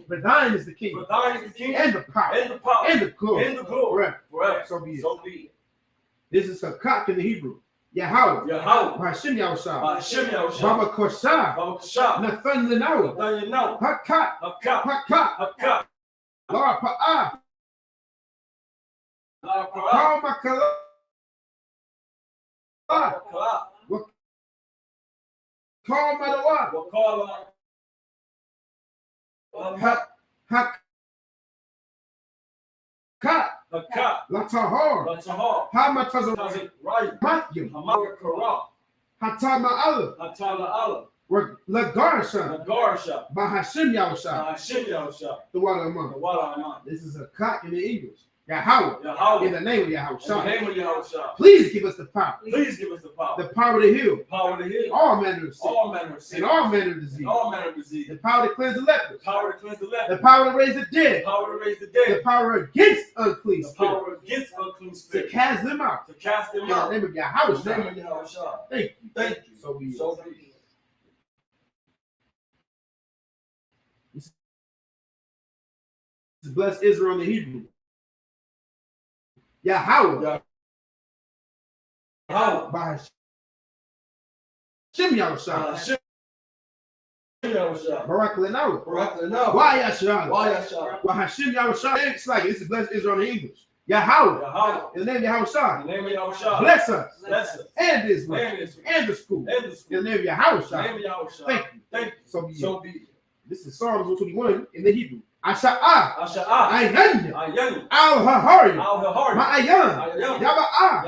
For thine is the kingdom, and the power, and the glory, forever. So be it. This is a cock in the Hebrew. Yahweh, Hashem Yahushua, Baba Kosha, Nathan Linawa, Hakat, Lar Pa'ah, Kal Makala, Kal Madawa, Hakat, Latahar, Hamatazar, Matthew, Hatama'ala, Lagarsha, Bahashim Yahushua, the water among. This is a cock in the English. Yahweh, in the name of Yahushua. Please give us the power. The power to heal. All manner of sin. And all manner of disease. The power to cleanse the lepers. The power to raise the dead. The power against unclean spirits. To cast them out. In the name of Yahushua. Thank you. So be it. Bless Israel in the Hebrew. Yahweh. By Hashem Yahushua. Barak Lenawa. Why Yashua? Why Hashem Yahushua? It's like this is bless Israel in English. Yahweh. In the name of Yahushua. Bless us. And Israel. And the school. In the name of Yahushua. Thank you. So be it. This is Psalms 121 in the Hebrew. Asha'ah, Ayanya, Al-Hahari, Ma'ayan, Yaba'ah,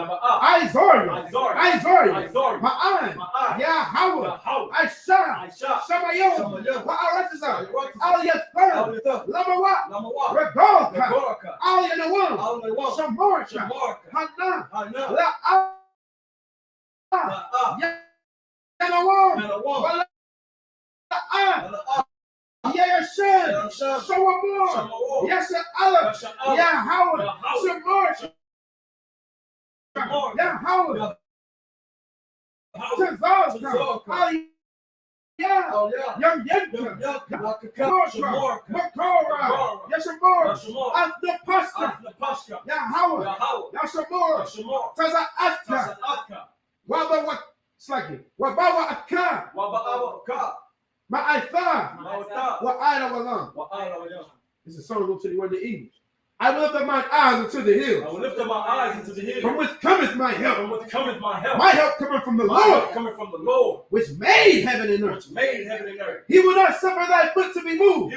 Aizori, Ma'an, Yahweh, Aisha, Shamayon, Ma'aratiza, Al-Yathar, Lamawa, Regolka, Al-Yanawam, Shamorcha, Hana, La'ah, Yanawam, La'ah, Yahshua, Shawamor, Yasha Allah, Yahweh, Shamor, Yahweh, Tazazka, Young Yenka, Makora, Yashamor, Athnapaska, Yahweh, Yashamor, Taza Atka, Waba Slaki, Wabawa Aka, Ma'aitha, Wa'ayla Walam. This is Psalm 121 in English. I will lift up my eyes unto the hills. From which cometh my help. My help cometh from the Lord. Which made heaven and earth. He will not suffer thy foot to be moved.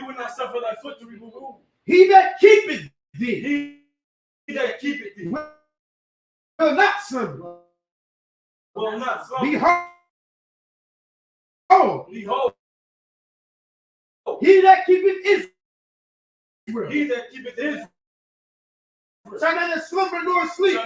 He that keepeth thee. Will not slumber. Behold. He that keepeth Israel. Shall neither slumber nor sleep.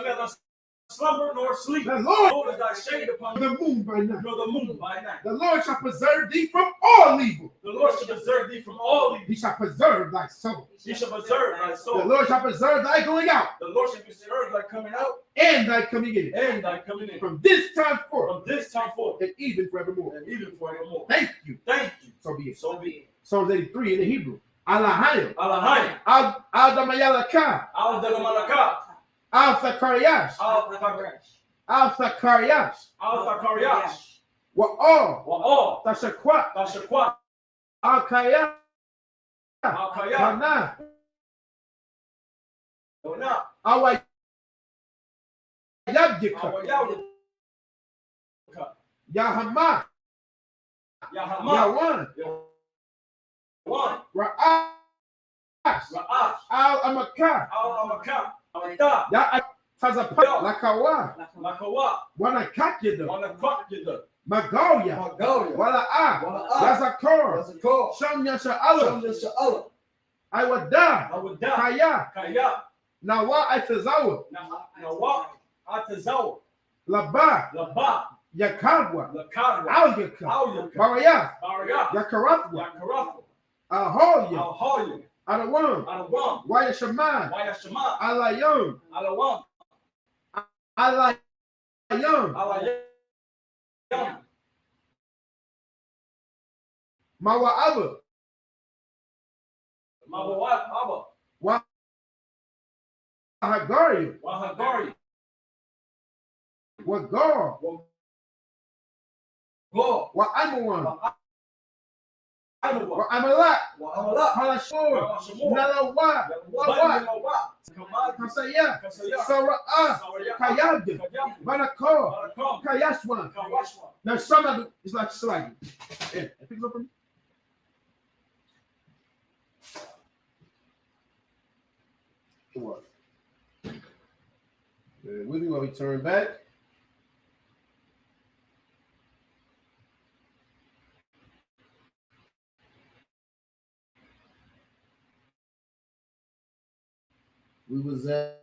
slumber nor sleep. The Lord Lord is thy shade upon the moon by night. nor the moon by night. The Lord shall preserve thee from all evil. The Lord shall preserve thee from all evil. He shall preserve thy soul. He shall preserve thy The soul. Lord shall preserve thy going out The Lord shall preserve thy coming out and thy coming in and thy coming in. from this time forth From this time forth and even forevermore. and even forevermore. Thank you. Thank you. So be it. So be it. Psalms 83 in the Hebrew. Alahayim. Alahayim. Al-Damayalaka. Al Delamalaka. Al-Thakariyash. Al Thakariyash. Al-Thakariyash. Al Thakariyash. Wa'al. Wa'al. Tashakwat. Tashakwat. Al-Kayah. Al Kayah. Kana. Ona. Awayabdika. Awayawdika. Yahama. Yahama. Yawan. Yawan. Ra'ash. Ra'ash. Al-Amakah. Al Amaka. Amata. Ya Tazapa. Lakawa. Lakawa. Wanakakida. Wanakakida. Magoya. Magoya. Wala'a. Wala'a. Yazakor. Yazakor. Sham Yasha'ala. Sha'ala. I would die. I would die. Kaya. Kaya. Nawa Atazawa. Nawa. Atazawa. Laba. Laba. Yakadwa. Lakadwa. Alyaka. Alyaka. Baraya. Baraya. Yakarathwa. Yakarathwa. Ahoya. Ahoya. Adawam. Adawam. Wayashaman. Wayashama. Alayum. Alawam. Alayum. Alayam. Mawa'aba. Mawawat. Abba. Wahagari. Wahagari. Wagar. Go. Wa'amawan. Anawa. Wa'amalat. Wa'amala. Halashur. Shamor. Nalawa. Wawa. Nawa. Kamad. Kasaya. Kasaya. Sara'ah. Saraya. Kayabda. Kayam. Banakor. Barakam. Kayashwan. Kawashwa. Now some of it is like sliding. Yeah, pick it up for me. What? With me while we turn back. We was at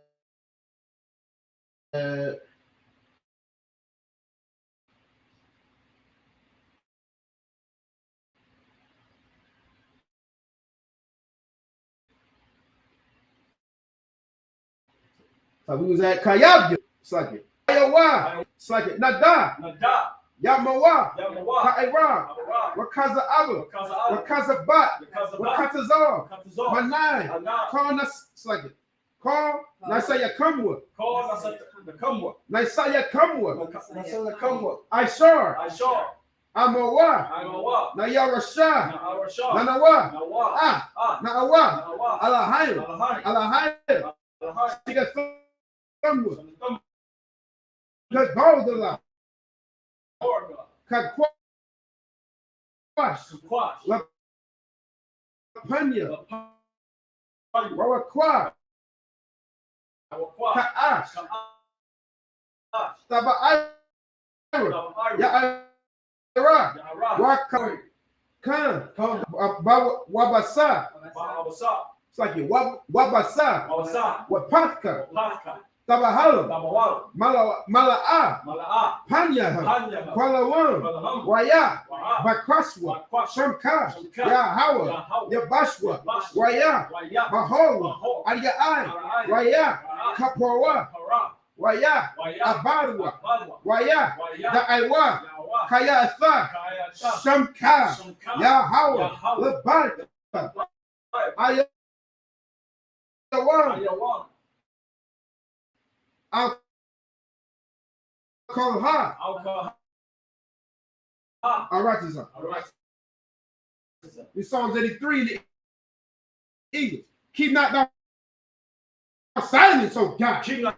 so we was at Kayab. It's like it. Ayawa. It's like it. Nada. Nada. Yamawa. Yamawa. Ka'ira. Abara. Wakaza Aba. Kaza Abba. Wakaza Bat. Kaza Ba. Wakatazar. Katazor. Manai. Ana. Call Nas. It's like it. Call Nasaya Kamwa. Call Nasat the Kamwa. Nasaya Kamwa. Nasat the Kamwa. Ishar. Ishar. Amawa. Amawa. Nayarasha. Naarashah. Nanawa. Nawa. Ah. Naawa. Nawa. Alahayim. Alahai. Alahayim. Alahai. Tiga Kamwa. Kamwa. Kagaldala. Orga. Kakwash. Sukwash. Lapanya. Lapanya. Rawakwa. Awakwa. Ka'ash. Ka'ash. Taba'ira. Taba'ira. Ya'ira. Ya'ara. Waka. Kan. Wabasa. Ba'abasa. It's like it. Wabasa. Ba'abasa. Wapaka. Patka. Tabahala. Tabawal. Mala'a. Mala'a. Panyaha. Panyaha. Kualawam. Balaham. Waya. Wa'a. Bakraswa. Bakwash. Shamka. Shamka. Yahawa. Yahawa. Yabashwa. Bashwa. Waya. Waya. Mahola. Mahol. Aliyai. Ara'ai. Waya. Ra'a. Kapowa. Para. Waya. Waya. Abadwa. Abadwa. Waya. Waya. Da'aiwa. Yawa. Kaya Atha. Kayata. Shamka. Shamka. Yahawa. Yahawa. Labarka. Ayawan. Ayawan. Al-Kolha. Alcohol. All right, this is All right. in Psalms 83 in the English. Keep not thy silence, O God. Keep not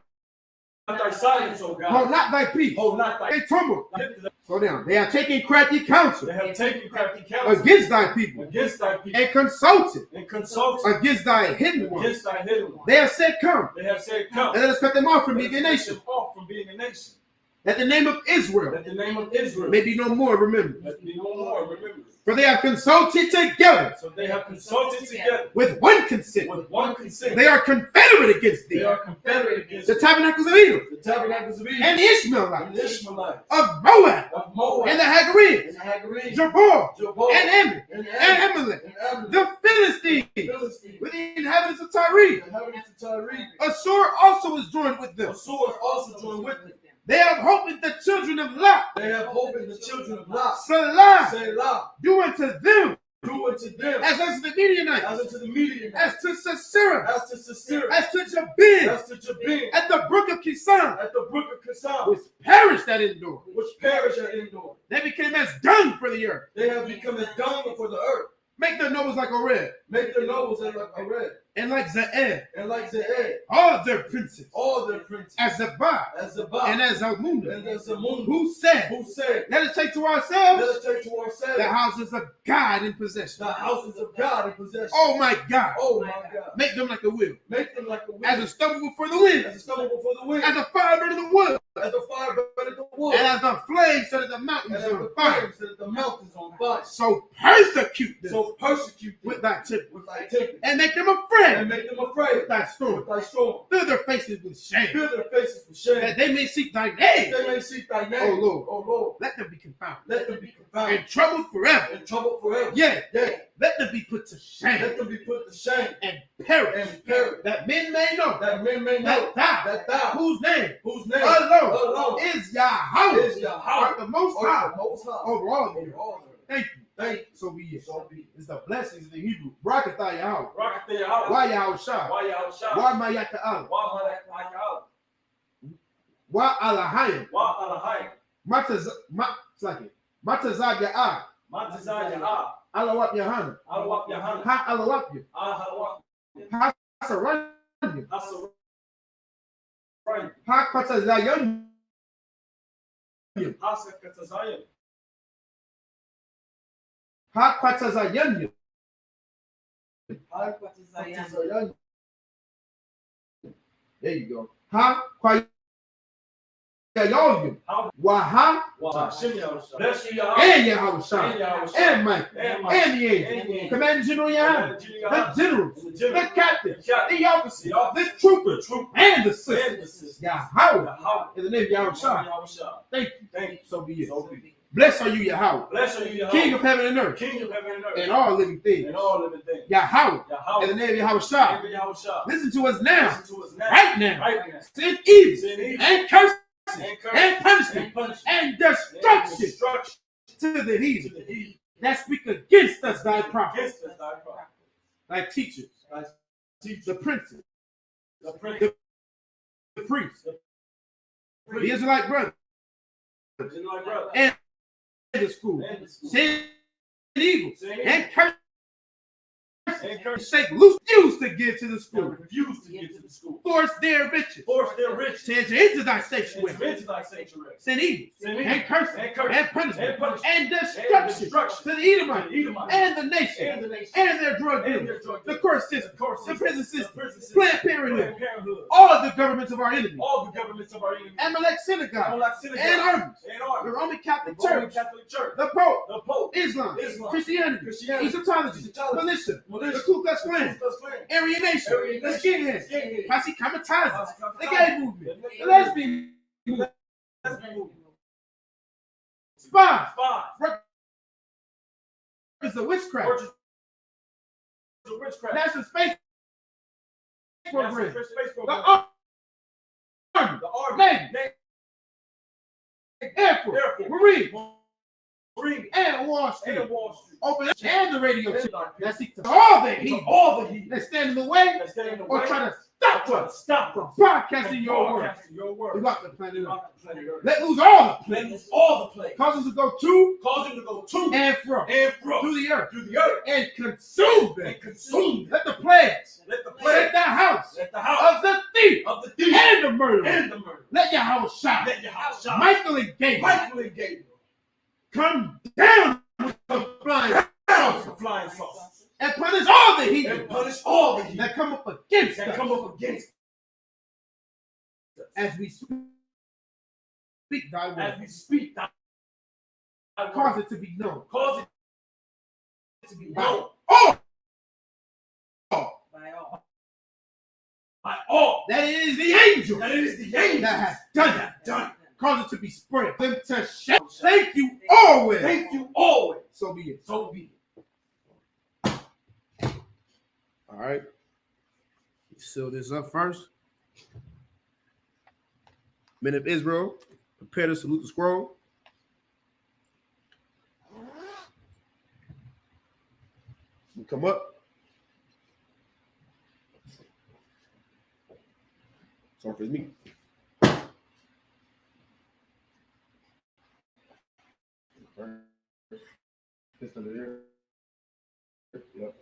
thy silence, O God. Hold not thy peace. Hold not thy They tumble. peace. Slow down. They are taking crafty counsel They have taken crafty counsel against thy people against thy people and consulted and consulted against thy hidden ones. against thy hidden one. They have said, come, They have said, come. and let us cut them off from being a Let us nation, cut them off from being a nation. that the name of Israel That the name of Israel may be no more remembered. let be no more remembered. For they have consulted together So they have consulted together with one consent. with one consent. They are confederate against They thee. are confederate against The tabernacles of Edom the tabernacles of Egypt and the and Ishmaelites the Ishmaelites of Moab of Moab and the Hagarenes, and the Hagarenes, Jabal Jabal and Ammon and and Amalek, and Ammon, the Philistines Philistines, with the inhabitants of the Tyre. inhabitants of Tyre. Assur also is joined with them. Assur also joined with them. They have hope in the children of Lot. They have hope in the children of Lot. Salah, Selah, do unto them do unto them as unto the Midianites, as unto the Midianites, as to Sisera, as to Sisera, as to Jabin, as to Jabin, at the brook of Kisan, at the brook of Kissam, which perished at Endor. which perish at Endor. They became as dung for the earth. They have become as dung for the earth. Make their nobles like Oreb, Make their nobles as like a red, and like Zaed, and like Zeed, all their princes, all their princes, as Zabah, as Zabah, and as Almunda, and as Zamun, who said, who said, let us take to let ourselves us take to ourselves the houses of God in possession. the houses of God in possession. Oh my God. Oh my God. Make them like a wheel, Make them like a wind, as a stubble before the wind, as a stubble before the wind, as a fire burning the wood, as the fire burning the wood, and as the flame set the mountains and as on the fire. flames set the mountains on fire. So persecute them So persecute them with thy temple, with thy temple, and make them afraid and make them afraid with thy storm. with thy storm. Fill their faces with shame, Fill their faces with shame, that they may seek thy that name. they may seek thy name. O Lord. O Lord, Let them be confounded let them be confounded and troubled forever. and troubled forever. Yea, Yea, let them be put to shame let them be put to shame and perish, and perish, that men may know that men may know that thou, that thou, whose name whose name alone is Yahweh, is Yahweh, art the most high art the most high over all the over earth. all the earth. Thank you. Thank you. So be it. So be it. It's the blessings in the Hebrew. Barakatah Yahweh. Rocket the Yahweh. Why Yahweh Shah? Why Yahweh Shah? Why Mayata Allah? Why Malak? Why Allahayim? Why Alahai? Matazag Ya'ah. Matazah Yah. Alawap Yahana. Alawak Yahan. Ha Alawap Yah. Alawak. Ha Saran. Asa. Right. Ha Kwatazayan. Asa Katazayim. Ha Kwatazayan. Zion. There you go. Ha Kwayayoyim. How? Waha. Wow. Bless you, Yahweh. And Yahweh Shah. And Yahweh. And Michael. And Michael. And the angels. Commanding General Yahweh. The generals. The captains. The officers. The troopers. And the sisters. Yahweh. In the name of Yahweh Shah. Thank you. Thank you. So be it. So be it. Blessed are you, Yahweh. Bless you, Yahweh. King of heaven and earth. King of heaven and earth. And all living things. And all living things. Yahweh. Yahweh. In the name of Yahweh Shah. Name of Yahweh Shah. Listen to us now. Listen to us now. Right now. Right now. Sin evil. Sin evil. And curse. And curse. And punishment. And punishment. And And destruction destruction to the to heathen the heathen. that speak against us, thy prophets, Against us, thy prophet. thy teachers, Thy teacher. the princes, The prince. the priests, the Priest. Israelite brothers, Just like brother. and the school. And the school. Sin evil Sin evil. and curse. And curse. Shake loose, refuse to give to the Who school. refuse to get to the school. Force their riches Force their rich to enter into thy into sanctuary. thy sanctuary. Sin evil Sin evil. and curse And curse. and punishment And punishment. and And destruction destruction. to the Edomites To the Edomites. and the nation And the nation. and their drug And dealers, their drug the dealers. court The system, court the system. prison The system, prison system. Planned Parenthood, Planned Parenthood. all the governments of our enemies, All the governments of our enemies. Amalek synagogue Amalek synagogue. and armies, And the army. Roman Catholic The Roman Church, Catholic Church. the Pope, The Pope. Islam, Islam. Christianity, Christianity. Egyptology, Egyptology. militia, the Militia. Ku Klux Klan, Ku Klux Klan. Aryan Nation, Aryan the Nation. skinheads, Skinheads. Posse Kamikaze, Posse the Kamikaze. gay movement, the lesbian movement, Lesbian spies, Spies. is the witchcraft, Purchase of witchcraft. national space National program, Space the Program. army, The Army. Navy, Air Force, Air Force. Marine, Marine. and Wall Street. And Wall Street. Open and the radio And channel dark that seek to all the To heat all the heat that stand in the way that stand in the or way. try to stop Try to us stop from us broadcasting from your word broadcasting your word throughout the planet Earth. throughout the planet Earth. Let loose all the Let planes, loose all the plagues. cause us to go to Cause him to go to and from and fro through the earth through the earth and consume them. and consume them. Let the plagues Let the set plague the house at the house of the thief of the thief and the murderer. and the murder. Let Yahweh shine. Let your house shine. Michael and Gabriel Michael and Gabriel. come down with the flying Out the flying saucers. and punish all the heathen And punish all the heathen that come up against that us come up against us. as we speak thy As word. we speak, thy Cause it to be known cause it to be by known all. by all. That is the angel. That it is the angel that has done it. done it. Cause it to be spread. Them to shout. Thank you always. Thank you always. So be it. So be it. All right. Seal this up first. Men of Israel, prepare to salute the scroll. You come up. Sorry for me. Fist under there. Yep.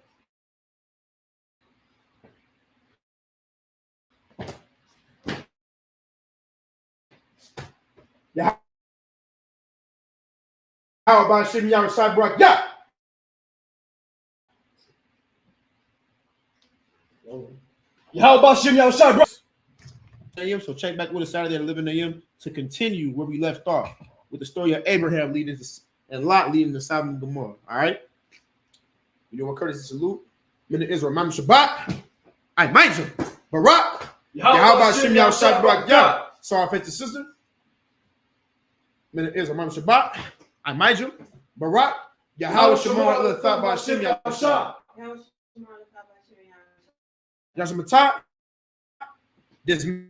Yeah. How about Shimmy Yahweh Barak? Yeah. How about Shem Yahushua, bro? So check back with us Saturday at 11 a.m. to continue where we left off with the story of Abraham leading to, and Lot leading to Sodom and Gomorrah. All right. You know what courtesy salute? Men of Israel, Mam Shabbat. I mind you. Barak. How about Shem Yahushua Barak? Yeah. Sorry, I your sister. Men of Israel, Mam Shabbat. I mind you. Barak. Yahweh Shemar Elatha by Shem Yahushua. Yashamatah. Dismiss.